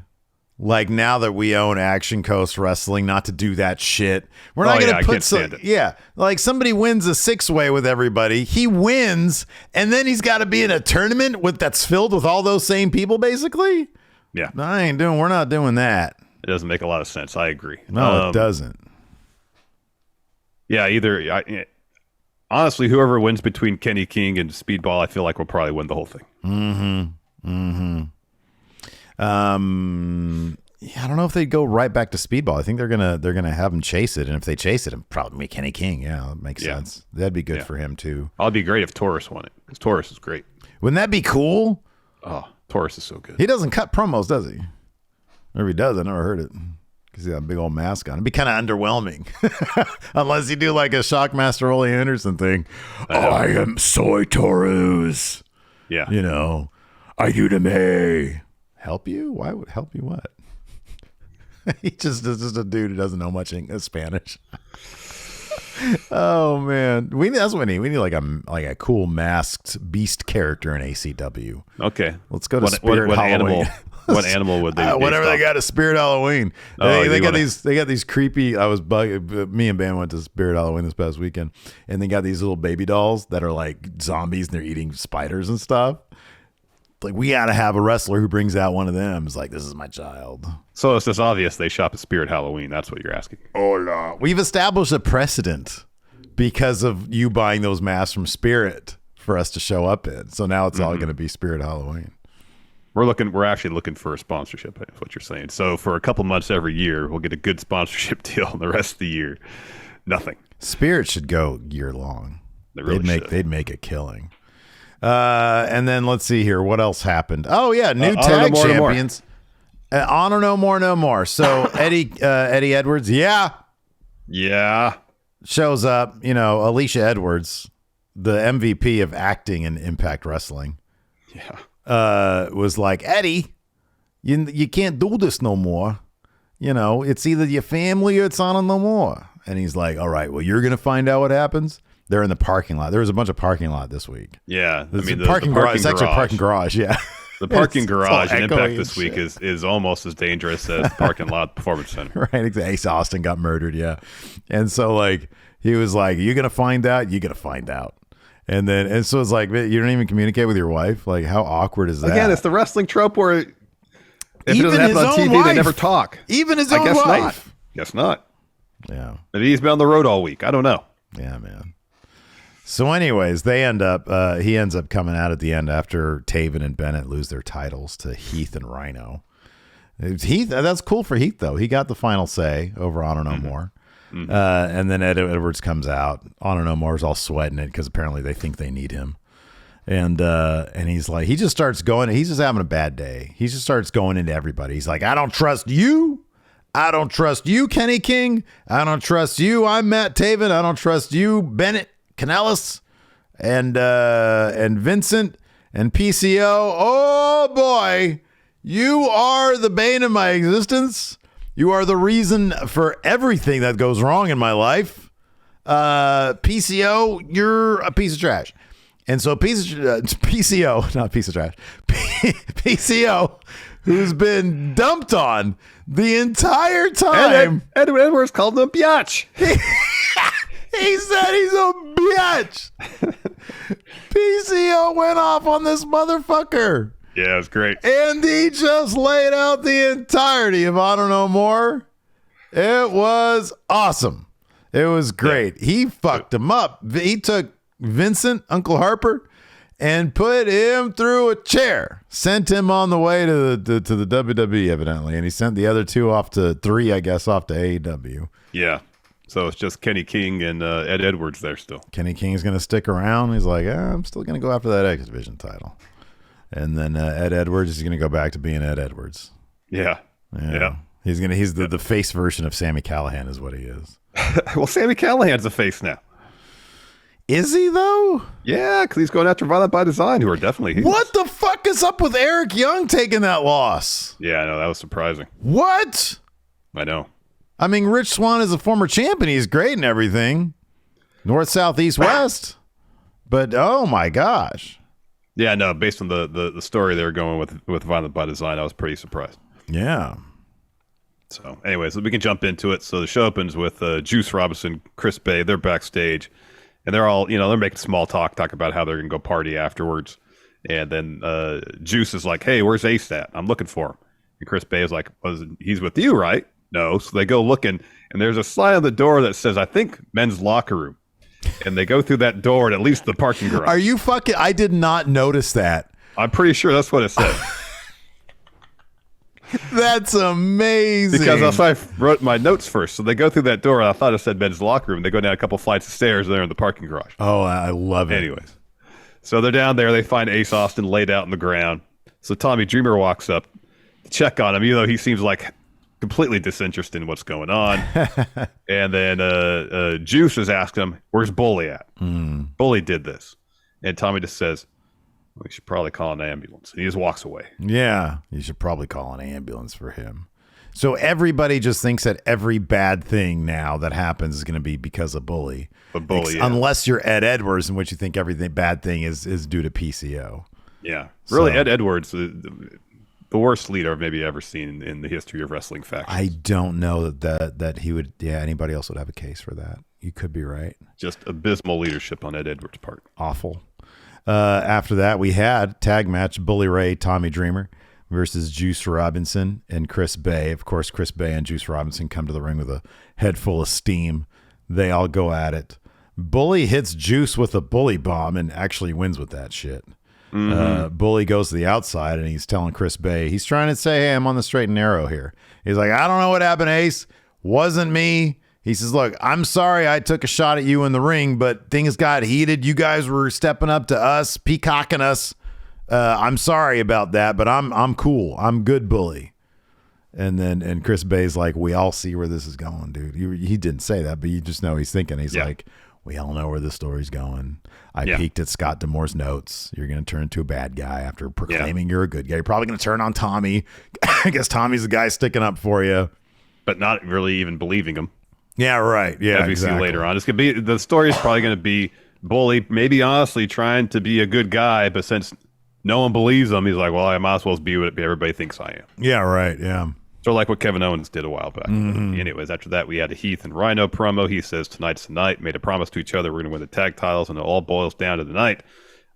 like now that we own Action Coast Wrestling, not to do that shit? We're not Oh, going yeah, I to put can't stand it. Yeah, like somebody wins a 6-way with everybody. He wins, and then he's got to be in a tournament that's filled with all those same people, basically. Yeah, We're not doing that. it doesn't make a lot of sense. I agree. No, it doesn't. Yeah, honestly, whoever wins between Kenny King and Speedball, I feel like will probably win the whole thing. Yeah, I don't know if they'd go right back to Speedball. I think they're gonna have him chase it, and if they chase it, it'd probably be Kenny King. Yeah, that makes sense. That'd be good for him too. It'd be great if Taurus won it, because Taurus is great. Wouldn't that be cool? Oh, Taurus is so good. He doesn't cut promos, does he? Or if he does, I never heard it. Because he got a big old mask on. It'd be kind of underwhelming. Unless you do like a Shockmaster Ole Anderson thing. I am Soy Taurus. Yeah. You know, I do to me. Help you? Why would help you what? He just is just a dude who doesn't know much Spanish. Oh man, that's what we need. We need like a cool masked beast character in ACW. Okay, let's go to Spirit what Halloween. What animal would they? Whatever they got at Spirit Halloween. They got these creepy. Me and Bam went to Spirit Halloween this past weekend, and they got these little baby dolls that are like zombies and they're eating spiders and stuff. Like, we got to have a wrestler who brings out one of them. It's like, this is my child. So it's just obvious they shop at Spirit Halloween. That's what you're asking. Hola. We've established a precedent because of you buying those masks from Spirit for us to show up in. So now it's all going to be Spirit Halloween. We're actually looking for a sponsorship, is what you're saying. So for a couple months every year, we'll get a good sponsorship deal, and the rest of the year, nothing. Spirit should go year long. They'd make a killing. And then let's see here. What else happened? Oh yeah, new tag champions. Honor no more. So Eddie Edwards, yeah, shows up. You know, Alicia Edwards, the MVP of acting in Impact Wrestling. Yeah. Was like, Eddie, you can't do this no more. You know, it's either your family or it's Honor no more. And he's like, all right, well, you're gonna find out what happens. They're in the parking lot. There was a bunch of parking lot this week. Yeah. The parking garage. It's actually a parking garage. Yeah. The parking garage in Impact this week is almost as dangerous as the parking lot Performance Center. Right. Exactly. Ace Austin got murdered. Yeah. And so like, he was like, you're going to find out. You're going to find out. And so it's like, you don't even communicate with your wife. Like, how awkward is that? Again, it's the wrestling trope where if it doesn't happen on TV, they never talk. Even his own wife. Guess not. Yeah. Maybe he's been on the road all week. I don't know. Yeah, man. So anyways, he ends up coming out at the end after Taven and Bennett lose their titles to Heath and Rhino. Heath, that's cool for Heath though. He got the final say over Honor No More. Mm-hmm. And then Ed Edwards comes out. Honor No More is all sweating it because apparently they think they need him. And he's like, he just starts going. He's just having a bad day. He just starts going into everybody. He's like, I don't trust you. I don't trust you, Kenny King. I don't trust you. I'm Matt Taven. I don't trust you, Bennett Canellis, and Vincent and PCO. Oh boy, you are the bane of my existence. You are the reason for everything that goes wrong in my life. PCO, you're a piece of trash. And so PCO, not piece of trash, PCO, who's been dumped on the entire time. Edward Edwards called him a biatch. He said he's a bitch. PCO went off on this motherfucker. Yeah, it's great. And he just laid out the entirety of Honor No More. It was awesome. It was great. Yeah. He fucked him up. He took Vincent, Uncle Harper, and put him through a chair. Sent him on the way to the WWE, evidently. And he sent the other two off to AEW. Yeah. So it's just Kenny King and Ed Edwards there still. Kenny King's going to stick around. He's like, I'm still going to go after that X Division title. And then Ed Edwards is going to go back to being Ed Edwards. Yeah. He's the face version of Sami Callihan is what he is. Well, Sami Callahan's a face now. Is he though? Yeah, because he's going after Violent by Design, who are definitely heels. What the fuck is up with Eric Young taking that loss? Yeah, I know. That was surprising. What? I know. I mean, Rich Swann is a former champion. He's great and everything. North, south, east, west. But oh my gosh. Yeah, no, based on the story they were going with Violent by Design, I was pretty surprised. Yeah. So, anyways, we can jump into it. So the show opens with Juice Robinson, Chris Bay. They're backstage, and they're all, they're making small talk about how they're going to go party afterwards. And then Juice is like, hey, where's Ace at? I'm looking for him. And Chris Bay is like, he's with you, right? No. So they go looking, and there's a sign on the door that says, I think, men's locker room. And they go through that door and at least the parking garage. Are you fucking... I did not notice that. I'm pretty sure that's what it said. That's amazing. Because I wrote my notes first. So they go through that door, and I thought it said men's locker room. They go down a couple flights of stairs, and they're in the parking garage. Oh, I love it. Anyways. So they're down there. They find Ace Austin laid out on the ground. So Tommy Dreamer walks up to check on him, even though he seems like completely disinterested in what's going on. And then Juice is asking him, where's Bully at? Bully did this. And Tommy just says, we should probably call an ambulance. And he just walks away. Yeah, you should probably call an ambulance for him. So everybody just thinks that every bad thing now that happens is going to be because of Bully. But Bully, yeah. Unless you're Ed Edwards, in which you think every bad thing is due to PCO. Yeah. Really, Ed Edwards, the worst leader I've maybe ever seen in the history of wrestling factions. I don't know that he would. Yeah, anybody else would have a case for that. You could be right. Just abysmal leadership on Ed Edwards' part. Awful. After that, we had tag match Bully Ray, Tommy Dreamer versus Juice Robinson and Chris Bay. Of course, Chris Bay and Juice Robinson come to the ring with a head full of steam. They all go at it. Bully hits Juice with a bully bomb and actually wins with that shit. Bully goes to the outside and he's telling Chris Bay, he's trying to say, hey, I'm on the straight and narrow here. He's like, I don't know what happened, Ace. Wasn't me. He says, look, I'm sorry I took a shot at you in the ring, but things got heated. You guys were stepping up to us, peacocking us. I'm sorry about that, but I'm cool. I'm good, Bully. And Chris Bay's like, we all see where this is going, dude. He didn't say that, but you just know he's thinking. He's like, we all know where this story's going. I peeked at Scott D'Amore's notes. You're going to turn into a bad guy after proclaiming you're a good guy. You're probably going to turn on Tommy. I guess Tommy's the guy sticking up for you. But not really even believing him. Yeah, right. Yeah, as we see later on. It's gonna be, the story is probably going to be Bully, maybe honestly trying to be a good guy, but since no one believes him, he's like, well, I might as well be what everybody thinks I am. Yeah, right. Yeah. Sort of like what Kevin Owens did a while back. Anyways, after that, we had a Heath and Rhino promo. He says, tonight's the night. Made a promise to each other. We're going to win the tag titles, and it all boils down to the night.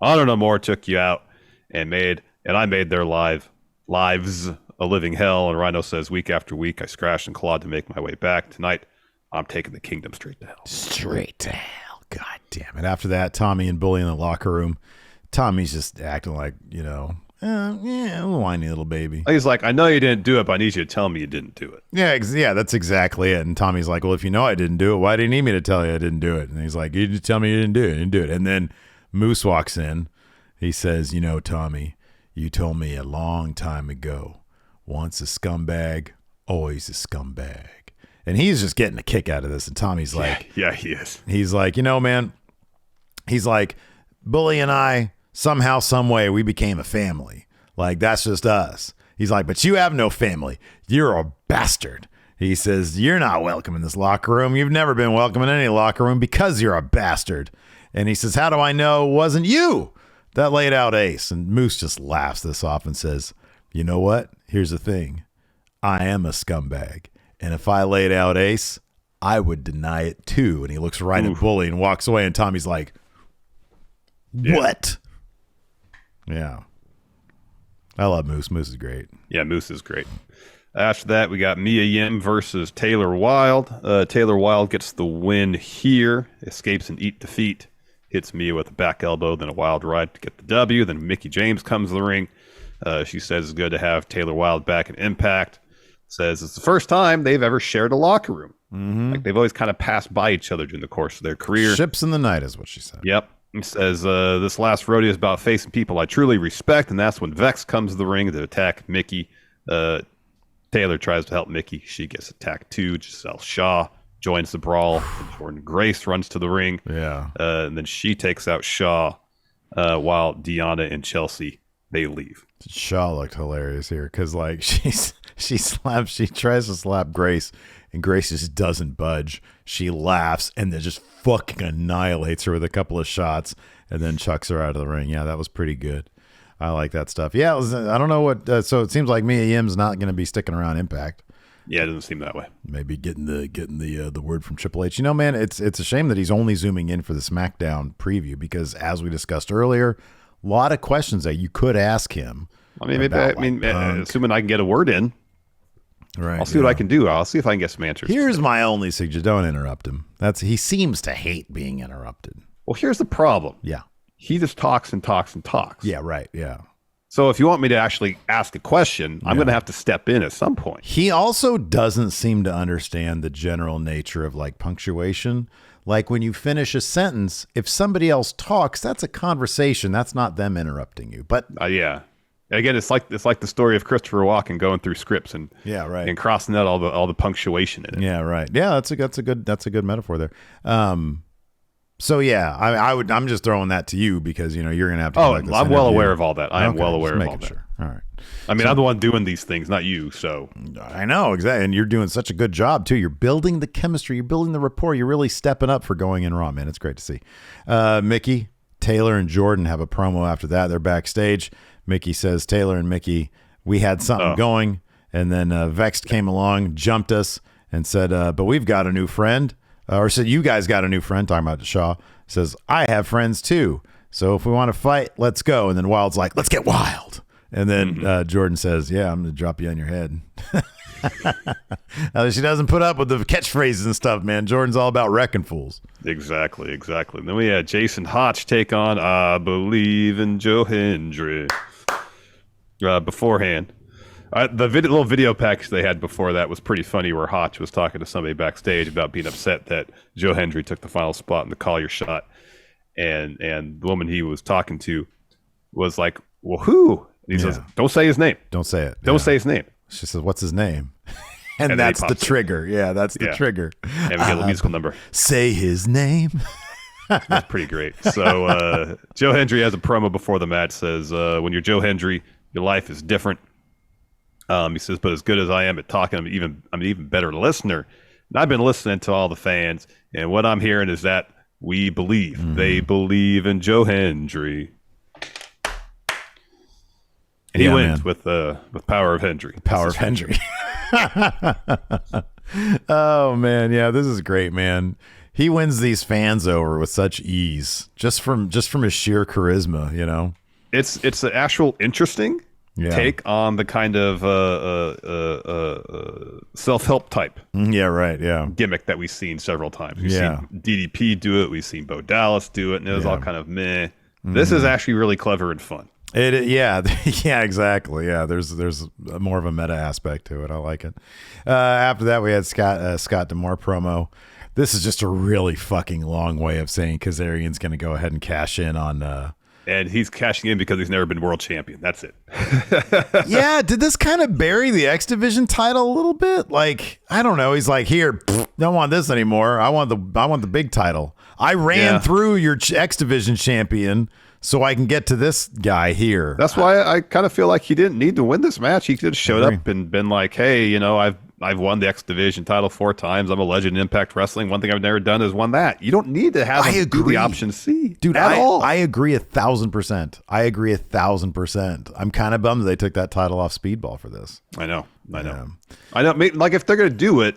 Honor No More took you out I made their lives a living hell. And Rhino says, week after week, I scratched and clawed to make my way back. Tonight, I'm taking the kingdom straight to hell. Straight to hell. God damn it. After that, Tommy and Bully in the locker room. Tommy's just acting like, a whiny little baby. He's like, I know you didn't do it, but I need you to tell me you didn't do it. Yeah, that's exactly it. And Tommy's like, well, if you know I didn't do it, why do you need me to tell you I didn't do it? And he's like, you just tell me you didn't do it. You didn't do it. And then Moose walks in. He says, Tommy, you told me a long time ago, once a scumbag, always a scumbag. And he's just getting a kick out of this. And Tommy's like, yeah, he is. He's like, man, he's like, Bully and I, somehow, some way, we became a family. Like, that's just us. He's like, but you have no family. You're a bastard. He says, you're not welcome in this locker room. You've never been welcome in any locker room because you're a bastard. And he says, how do I know it wasn't you that laid out Ace? And Moose just laughs this off and says, you know what? Here's the thing. I am a scumbag. And if I laid out Ace, I would deny it too. And he looks right at Bully and walks away. And Tommy's like, what? Yeah. I love Moose. Moose is great. Yeah, Moose is great. After that, we got Mia Yim versus Taylor Wilde. Taylor Wilde gets the win here, escapes an eat defeat, hits Mia with a back elbow, then a wild ride to get the W. Then Mickie James comes to the ring. She says it's good to have Taylor Wilde back in Impact. Says it's the first time they've ever shared a locker room. Like they've always kind of passed by each other during the course of their career. Ships in the night is what she said. Yep. He says, this last rodeo is about facing people I truly respect, and that's when Vex comes to the ring to attack Mickie. Taylor tries to help Mickie. She gets attacked too. Giselle Shaw joins the brawl. Jordan Grace runs to the ring. Yeah. And then she takes out Shaw while Deanna and Chelsea, they leave. Shaw looked hilarious here because, like, She tries to slap Grace, and Grace just doesn't budge. She laughs and then just fucking annihilates her with a couple of shots and then chucks her out of the ring. Yeah, that was pretty good. I like that stuff. Yeah, I don't know what. So it seems like Mia Yim's not going to be sticking around Impact. Yeah, it doesn't seem that way. Maybe getting the word from Triple H. You know, man, it's a shame that he's only zooming in for the SmackDown preview because, as we discussed earlier, a lot of questions that you could ask him. I mean, assuming I can get a word in, right? I'll see what I can do. I'll see if I can get some answers. Here's my only suggestion: don't interrupt him. He seems to hate being interrupted. Well, here's the problem. Yeah. He just talks and talks and talks. Yeah, right. Yeah. So if you want me to actually ask a question, I'm going to have to step in at some point. He also doesn't seem to understand the general nature of like punctuation. Like when you finish a sentence, if somebody else talks, that's a conversation. That's not them interrupting you. But yeah. Again, it's like the story of Christopher Walken going through scripts and and crossing out all the punctuation in it. Yeah, right. Yeah, that's a good metaphor there. So yeah, I'm just throwing that to you because you're gonna have to. I'm well aware of all that. I am well aware of all that. Sure. All right. I mean, I'm the one doing these things, not you. So I know exactly, and you're doing such a good job too. You're building the chemistry, you're building the rapport. You're really stepping up for going in Raw, man. It's great to see. Mickey, Taylor, and Jordan have a promo after that. They're backstage. Mickey says, "Taylor and Mickey, we had something going," and then Vexed came along, jumped us, and said, "But we've got a new friend." Or said, "You guys got a new friend," talking about Shaw. Says, "I have friends too. So if we want to fight, let's go." And then Wild's like, "Let's get wild." And then Jordan says, "Yeah, I'm going to drop you on your head." She doesn't put up with the catchphrases and stuff, man. Jordan's all about wrecking fools. Exactly. Then we had Jason Hotch take on I Believe in Joe Hendry. Beforehand. The little video package they had before that was pretty funny where Hotch was talking to somebody backstage about being upset that Joe Hendry took the final spot in the Collier shot. And the woman he was talking to was like, "Well, who?" And he says, "Don't say his name. Don't say it. Don't say his name." She says, "What's his name?" And that's the trigger. Yeah, that's the trigger. And we get the musical number. Say his name. That's pretty great. So Joe Hendry has a promo before the match. Says, "When you're Joe Hendry, your life is different." He says, "But as good as I am at talking, I'm an even better listener. And I've been listening to all the fans, and what I'm hearing is that we believe. They believe in Joe Hendry." And he wins with Power of Hendry. Power of Hendry. Oh man, yeah, this is great, man. He wins these fans over with such ease, just from his sheer charisma. It's an actual interesting take on the kind of self-help type gimmick that we've seen several times. We've seen DDP do it. We've seen Bo Dallas do it, and it was all kind of meh. This is actually really clever and fun. Yeah, exactly. Yeah, there's more of a meta aspect to it. I like it. After that, we had Scott D'Amore promo. This is just a really fucking long way of saying Kazarian's going to go ahead and cash in on... And he's cashing in because he's never been world champion. That's it. Yeah, did this kind of bury the X Division title a little bit? Like, I don't know. He's like, "Here, don't want this anymore. I want the big title. I ran through your X Division champion so I can get to this guy here." That's why I kind of feel like he didn't need to win this match. He could have showed up and been like, "Hey, I've won the X Division title 4 times. I'm a legend in Impact Wrestling. One thing I've never done is won that." You don't need to have him do the option C, dude. At all. I agree 1,000%. I agree 1,000%. I'm kind of bummed they took that title off Speedball for this. I know. Like if they're gonna do it,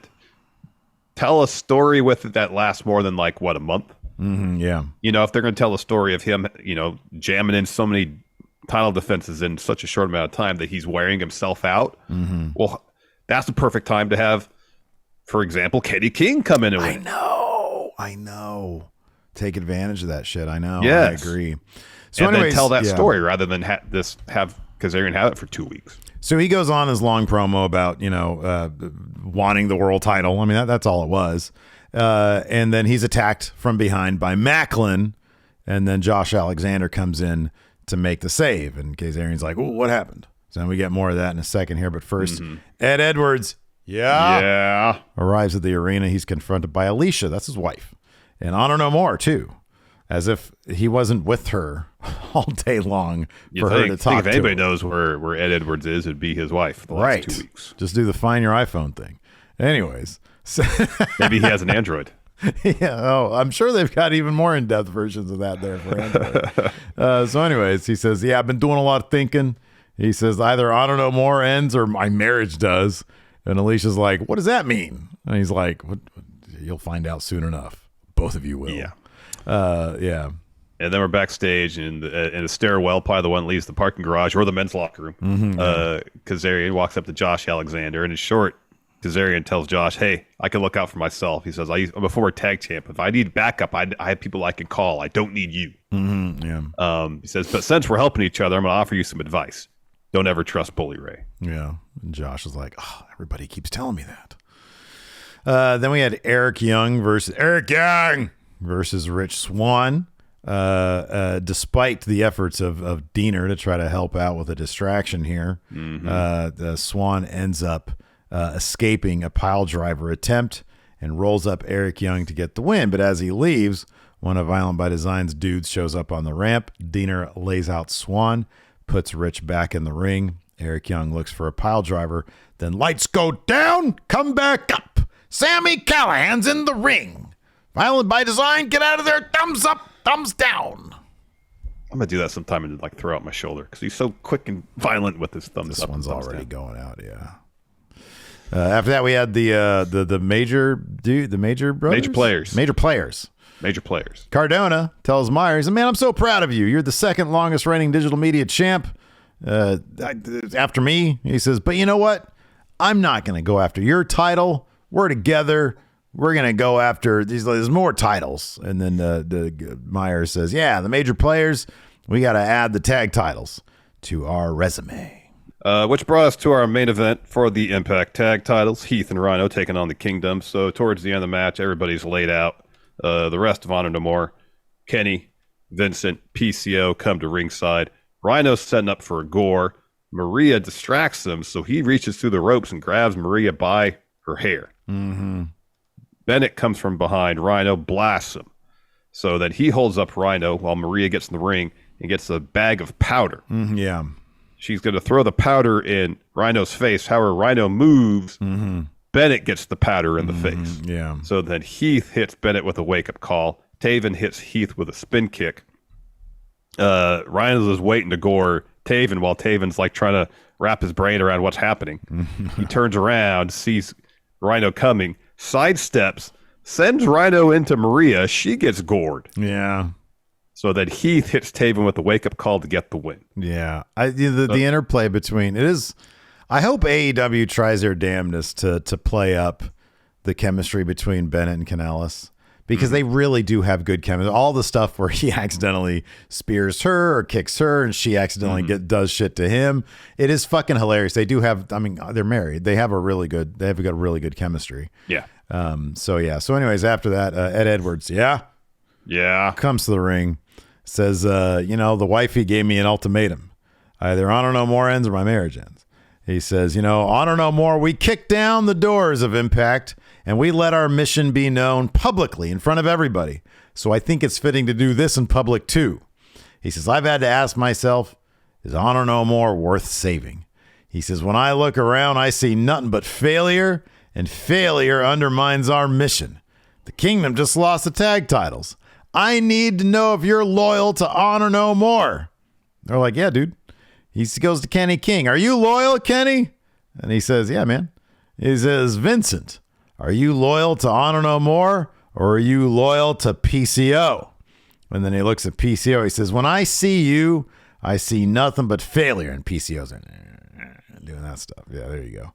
tell a story with it that lasts more than like a month. Yeah. If they're gonna tell a story of him, jamming in so many title defenses in such a short amount of time that he's wearing himself out. Well, that's the perfect time to have, for example, Kenny King come in and win. I know. Take advantage of that shit. I know. Yes. I agree. So and then tell that story rather than have Kazarian have it for 2 weeks. So he goes on his long promo about, wanting the world title. I mean, that's all it was. And then he's attacked from behind by Macklin. And then Josh Alexander comes in to make the save. And Kazarian's like, "Ooh, what happened?" So we get more of that in a second here. But first, Ed Edwards, arrives at the arena. He's confronted by Alicia. That's his wife. And Honor No More, too. As if he wasn't with her all day long You for her to talk if to anybody him. knows where Ed Edwards is, it'd be his wife the last 2 weeks. Just do the Find Your iPhone thing. Anyways. So Maybe he has an Android. yeah, I'm sure they've got even more in-depth versions of that there for Android. So anyways, he says, yeah, I've been doing a lot of thinking. He says, either Honor No More ends or my marriage does. And Alicia's like, what does that mean? And he's like, what? You'll find out soon enough. Both of you will. Yeah. Yeah. And then we're backstage in a stairwell, probably the one that leaves the parking garage or the men's locker room. Kazarian walks up to Josh Alexander, and in short, Kazarian tells Josh, hey, I can look out for myself. He says, I'm a former tag champ. If I need backup, I have people I can call. I don't need you. He says, but since we're helping each other, I'm going to offer you some advice. Don't ever trust Bully Ray. Yeah. And Josh is like, oh, everybody keeps telling me that. Then we had Eric Young versus Rich Swann. Despite the efforts of Diener to try to help out with a distraction here, Swann ends up escaping a pile driver attempt and rolls up Eric Young to get the win. But as he leaves, one of Violent by Design's dudes shows up on the ramp. Diener lays out Swann, puts Rich back in the ring. Eric Young looks for a pile driver. Then lights go down, come back up. Sammy Callahan's in the ring. Violent by Design, get out of there. Thumbs up, thumbs down. I'm going to do that sometime and like throw out my shoulder because he's so quick and violent with his thumbs This up. one's and thumbs already down. going out, yeah. After that, we had the major brothers? Major players. Cardona tells Myers, man, I'm so proud of you. You're the second longest reigning digital media champ after me. He says, but you know what? I'm not going to go after your title. We're together. We're going to go after there's more titles. And then the Myers says, yeah, the major players, we got to add the tag titles to our resume. Which brought us to our main event for the Impact tag titles. Heath and Rhino taking on the Kingdom. So towards the end of the match, everybody's laid out. The rest of Honor No More, Kenny, Vincent, PCO come to ringside. Rhino's setting up for a gore. Maria distracts him, so he reaches through the ropes and grabs Maria by her hair. Bennett comes from behind. Rhino blasts him. So then he holds up Rhino while Maria gets in the ring and gets a bag of powder. Yeah. She's going to throw the powder in Rhino's face. However, Rhino moves. Bennett gets the powder in the face. Yeah. So then Heath hits Bennett with a wake-up call. Taven hits Heath with a spin kick. Rhino is waiting to gore Taven while Taven's like trying to wrap his brain around what's happening. He turns around, sees Rhino coming, sidesteps, sends Rhino into Maria. She gets gored. Yeah. So that Heath hits Taven with a wake-up call to get the win. Yeah. The interplay between it is, I hope AEW tries their damnedest to play up the chemistry between Bennett and Kanellis, because they really do have good chemistry. All the stuff where he accidentally spears her or kicks her and she accidentally does shit to him. It is fucking hilarious. They do have, I mean, they're married. They have got really good chemistry. Yeah. So anyways, after that, Ed Edwards, comes to the ring, says, the wifey gave me an ultimatum. Either Honor No More ends or my marriage ends. He says, Honor No More, we kicked down the doors of Impact and we let our mission be known publicly in front of everybody. So I think it's fitting to do this in public too. He says, I've had to ask myself, is Honor No More worth saving? He says, when I look around, I see nothing but failure, and failure undermines our mission. The Kingdom just lost the tag titles. I need to know if you're loyal to Honor No More. They're like, yeah, dude. He goes to Kenny King. Are you loyal, Kenny? And he says, yeah, man. He says, Vincent, are you loyal to Honor No More, or are you loyal to PCO? And then he looks at PCO. He says, when I see you, I see nothing but failure. And PCO's doing that stuff. Yeah, there you go.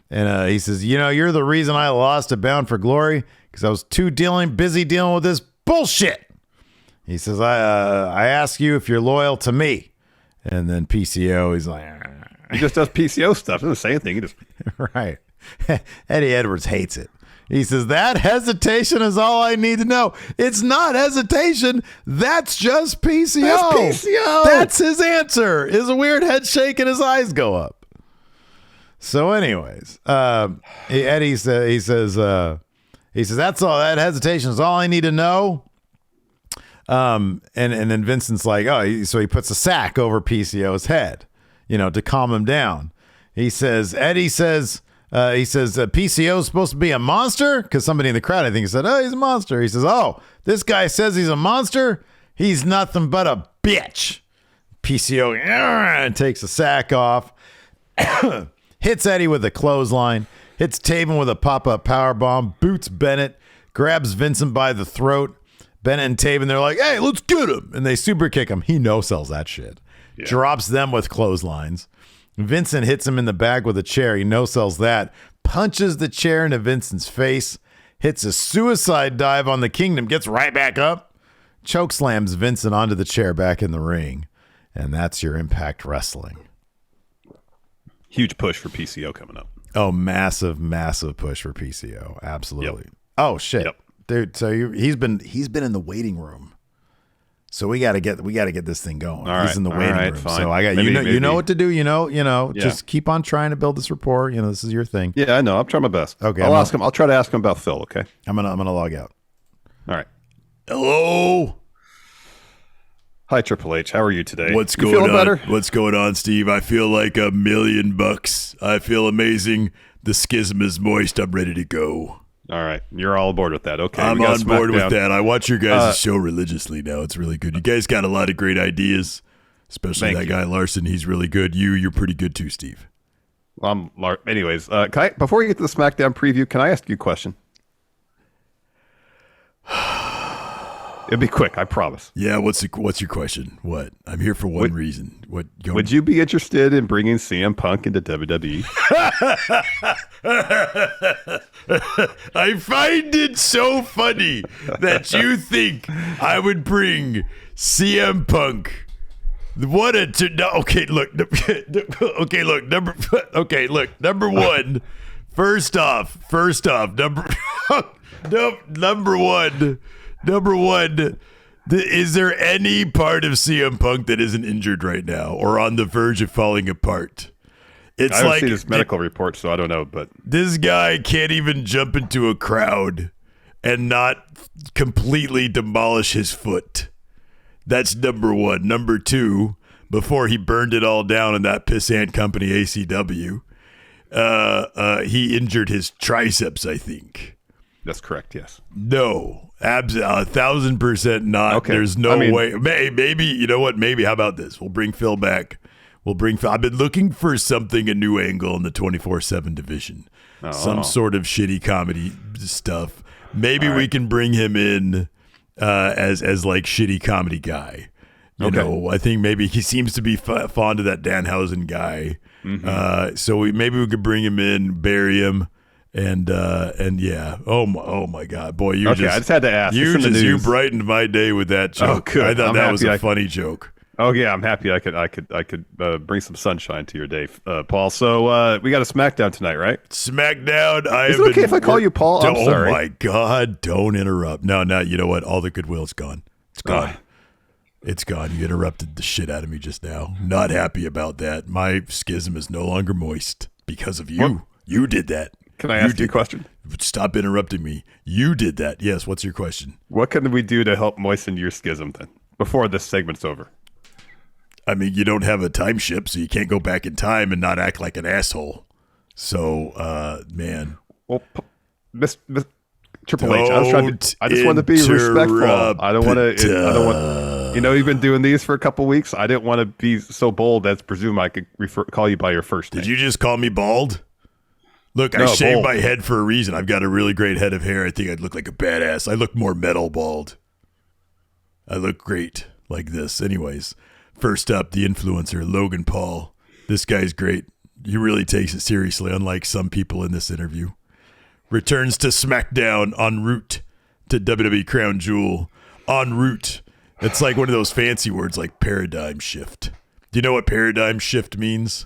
And he says, you're the reason I lost at Bound for Glory, because I was too busy dealing with this bullshit. He says, I ask you if you're loyal to me. And then PCO, he's like, he just does PCO stuff. He doesn't say anything. He just right. Eddie Edwards hates it. He says, that hesitation is all I need to know. It's not hesitation. That's just PCO. That's PCO. That's his answer. Is a weird head shake and his eyes go up. So anyways, Eddie says, he says, that's all. That hesitation is all I need to know. And then Vincent's like, so he puts a sack over PCO's head, to calm him down. Eddie says, PCO's supposed to be a monster? Because somebody in the crowd, I think, said, oh, he's a monster. He says, oh, this guy says he's a monster? He's nothing but a bitch. PCO takes the sack off, hits Eddie with a clothesline, hits Taven with a pop-up powerbomb, boots Bennett, grabs Vincent by the throat. Bennett and Taven, they're like, hey, let's get him. And they super kick him. He no-sells that shit. Yeah. Drops them with clotheslines. Vincent hits him in the back with a chair. He no-sells that. Punches the chair into Vincent's face. Hits a suicide dive on the Kingdom. Gets right back up. Chokeslams Vincent onto the chair back in the ring. And that's your Impact Wrestling. Huge push for PCO coming up. Oh, massive, massive push for PCO. Absolutely. Yep. Oh, shit. Yep. Dude, so he's been in the waiting room. So we got to get this thing going. He's in the waiting room. Fine. So I got maybe. You know what to do, yeah. Just keep on trying to build this rapport. This is your thing. Yeah, I know. I'm trying my best. Okay. I'll try to ask him about Phil, okay? I'm going to log out. All right. Hello. Hi, Triple H. How are you today? What's going on? Better? What's going on, Steve? I feel like $1 million. I feel amazing. The schism is moist. I'm ready to go. All right. You're all aboard with that. Okay. I'm on board with that. I watch your guys' show religiously now. It's really good. You guys got a lot of great ideas, especially that guy Larson. He's really good. You're pretty good too, Steve. Anyways, before we get to the SmackDown preview, can I ask you a question? It'll be quick, I promise. Yeah, what's your question? What? I'm here for one reason. What? Would you be interested in bringing CM Punk into WWE? I find it so funny that you think I would bring CM Punk. What a okay. Look. Number one. First off. Number one, is there any part of CM Punk that isn't injured right now or on the verge of falling apart? I haven't seen his medical report, so I don't know. But this guy can't even jump into a crowd and not completely demolish his foot. That's number one. Number two, before he burned it all down in that pissant company, ACW, he injured his triceps, I think. That's correct, yes. No, 1,000% not. Okay. There's no way. Maybe, you know what? Maybe, how about this? We'll bring Phil back. I've been looking for something, a new angle in the 24/7 division. Some sort of shitty comedy stuff. Maybe we can bring him in as like shitty comedy guy. You know, I think maybe he seems to be fond of that Danhausen guy. Mm-hmm. So maybe we could bring him in, bury him. And yeah, oh my God, boy, I just had to ask. You brightened my day with that joke. Oh, good. I thought that was a funny joke. Oh yeah, I'm happy I could bring some sunshine to your day, Paul. So we got a SmackDown tonight, right? SmackDown. Is it okay if I call you Paul? I'm sorry. Oh my God, don't interrupt. No, you know what? All the goodwill's gone. It's gone. It's gone. You interrupted the shit out of me just now. Not happy about that. My schism is no longer moist because of you. What? You did that. Can I ask you a question? Stop interrupting me. You did that. Yes, what's your question? What can we do to help moisten your schism then, before this segment's over? I mean, you don't have a time ship, so you can't go back in time and not act like an asshole. So, man. Well, Miss Triple H, I just want to be respectful. I don't want. You've been doing these for a couple weeks. I didn't want to be so bold as presume I could call you by your first name. Did you just call me bald? Look, I shaved my head for a reason. I've got a really great head of hair. I think I'd look like a badass. I look more metal bald. I look great like this. Anyways, first up, the influencer, Logan Paul. This guy's great. He really takes it seriously, unlike some people in this interview. Returns to SmackDown en route to WWE Crown Jewel. En route. It's like one of those fancy words like paradigm shift. Do you know what paradigm shift means?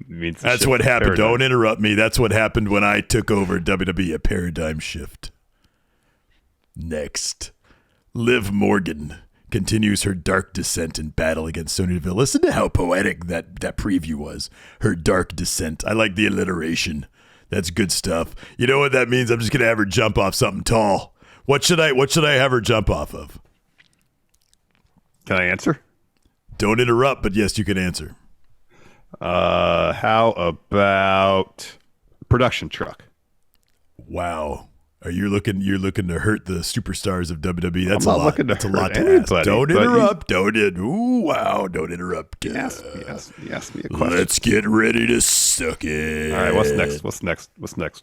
That's what happened. Paradigm. Don't interrupt me. That's what happened when I took over WWE, a paradigm shift. Next, Liv Morgan continues her dark descent in battle against Sonya Deville. Listen to how poetic that preview was. Her dark descent. I like the alliteration. That's good stuff. You know what that means? I'm just going to have her jump off something tall. What should I have her jump off of? Can I answer? Don't interrupt, but yes, you can answer. How about production truck? Wow. Are you looking to hurt the superstars of WWE? That's I'm a not lot. looking to That's a hurt lot to anybody, ask. Don't but interrupt. Don't interrupt. You asked me a question. Let's get ready to suck it. All right, what's next?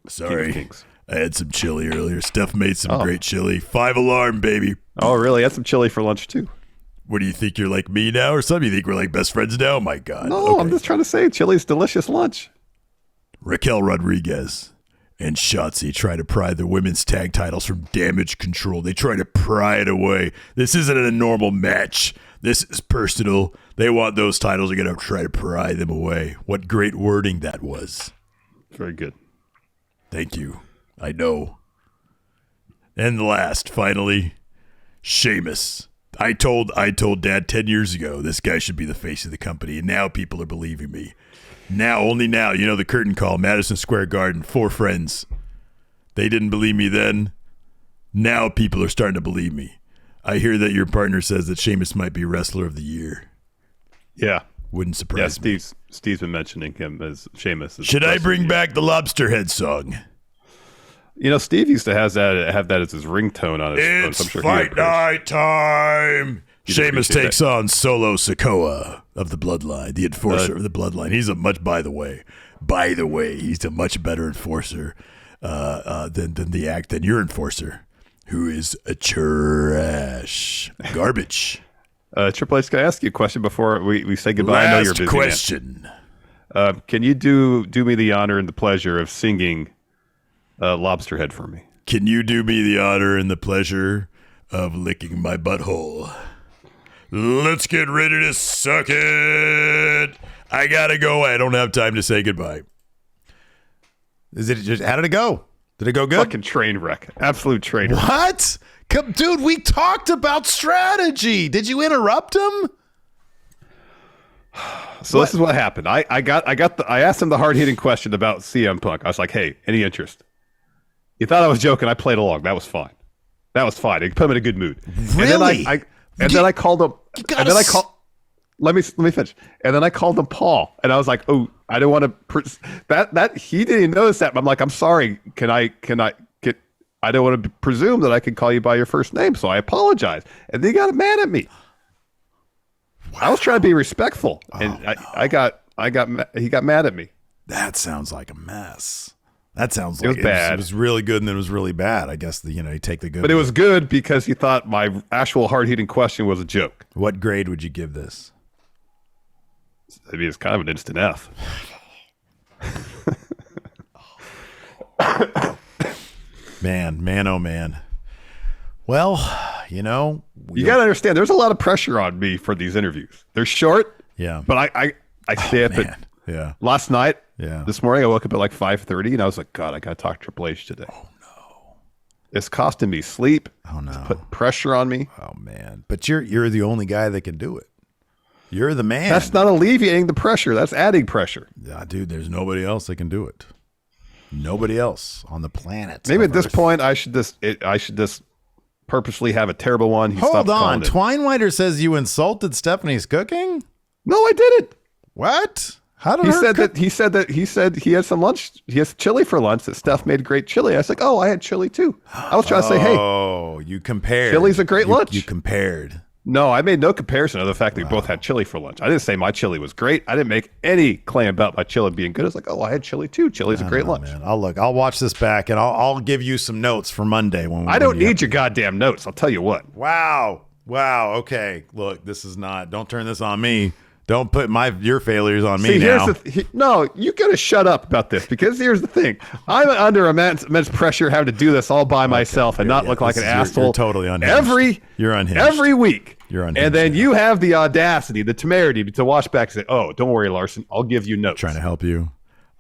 Sorry. Kings. I had some chili earlier. Steph made some great chili. 5 alarm, baby. Oh, really? I had some chili for lunch too. What do you think? You're like me now or something? You think we're like best friends now? Oh my God. No, Okay. I'm just trying to say chili's delicious lunch. Raquel Rodriguez and Shotzi try to pry the women's tag titles from Damage Control. They try to pry it away. This isn't a normal match. This is personal. They want those titles. They're going to try to pry them away. What great wording that was. Very good. Thank you. I know. And last, finally, Sheamus. I told Dad 10 years ago this guy should be the face of the company, and now people are believing me. Only now, the curtain call, Madison Square Garden, 4 friends. They didn't believe me then. Now people are starting to believe me. I hear that your partner says that Sheamus might be Wrestler of the Year. Yeah. Wouldn't surprise me. Steve's been mentioning him as Sheamus. Should I bring back the Lobster Head song? Steve used to have that as his ringtone on his phone. It's So I'm sure fight night time. Sheamus takes that. on Solo Sikoa of the Bloodline, the enforcer of the Bloodline. He's he's a much better enforcer than your enforcer, who is a trash garbage. Triple H, can I ask you a question before we say goodbye? I know you're busy. Question. Can you do me the honor and the pleasure of singing Lobster Head for me? Can you do me the honor and the pleasure of licking my butthole? Let's get ready to suck it. I gotta go. I don't have time to say goodbye. How did it go? Did it go good? Fucking train wreck. Absolute train wreck. What? Dude, we talked about strategy. Did you interrupt him? So this is what happened. I asked him the hard hitting question about CM Punk. I was like, hey, any interest? He thought I was joking. I played along. That was fine. It put him in a good mood. Really? And then I called him. Let me finish. And then I called him Paul, and I was like, "Oh, I don't want to." That he didn't even notice that. But I'm like, "I'm sorry. I don't want to presume that I can call you by your first name, so I apologize." And they got mad at me. Wow. I was trying to be respectful, and he got mad at me. That sounds like a mess. That sounds like it was bad. It was really good, and then it was really bad. I guess you take the good. But it was good because he thought my actual hard-hitting question was a joke. What grade would you give this? I mean, it's kind of an instant F. Man, oh man. Well, you got to understand. There's a lot of pressure on me for these interviews. They're short. Yeah. But I stay up at last night. Yeah. This morning I woke up at like 5:30 and I was like, God, I got to talk to Triple H today. Oh no. It's costing me sleep. Oh no. It's put pressure on me. Oh man. But you're the only guy that can do it. You're the man. That's not alleviating the pressure. That's adding pressure. Yeah, dude, there's nobody else that can do it. Nobody else on the planet. Maybe at this point I should just purposely have a terrible one. Hold on. Twinewhiter says you insulted Stephanie's cooking? No, I didn't. What? How did he said he had some lunch. He has chili for lunch. That Steph made great chili. I was like, oh, I had chili too. I was trying to say, hey, you compared. Chili's a great lunch. You compared. No, I made no comparison of the fact that we both had chili for lunch. I didn't say my chili was great. I didn't make any claim about my chili being good. I was like, oh, I had chili too. Chili's a great lunch. Man. I'll watch this back and I'll give you some notes for Monday. I don't need your goddamn notes. I'll tell you what. Wow. Okay. Look, this is not. Don't turn this on me. Don't put your failures on me now. No, you got to shut up about this because here's the thing. I'm under immense pressure having to do this all by myself and not look like an asshole. You're totally unhinged. You're unhinged. Every week. You're unhinged. And then you have the audacity, the temerity to watch back and say, oh, don't worry, Larson. I'll give you notes. Trying to help you.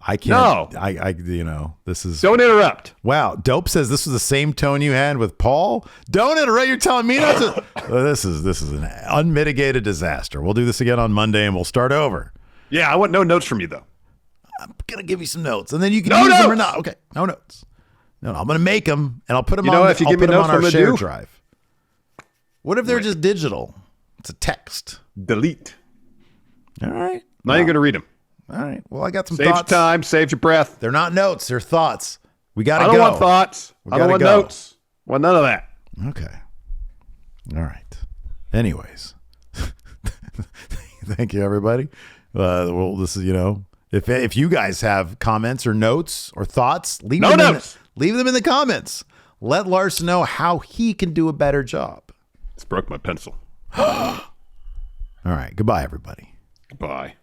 I can't. No. This is. Don't interrupt. Wow. Dope says this was the same tone you had with Paul. Don't interrupt. You're telling me not to. This is an unmitigated disaster. We'll do this again on Monday and we'll start over. Yeah, I want no notes from you though. I'm gonna give you some notes and then you can use them or not. Okay, no notes. No, I'm gonna make them and I'll put them on. If you give me notes, on our shared drive. What if they're just digital? It's a text. Delete. All right. Now you're going to read them. All right. Well, I got some Save your thoughts. time. Save your breath. They're not notes. They're thoughts. We got to go. I don't want thoughts. I don't want notes. Want none of that. Okay. All right. Anyways. Thank you, everybody. Well, this is, if you guys have comments or notes or thoughts, leave them in the comments. Let Larson know how he can do a better job. It's broke my pencil. All right. Goodbye, everybody. Goodbye.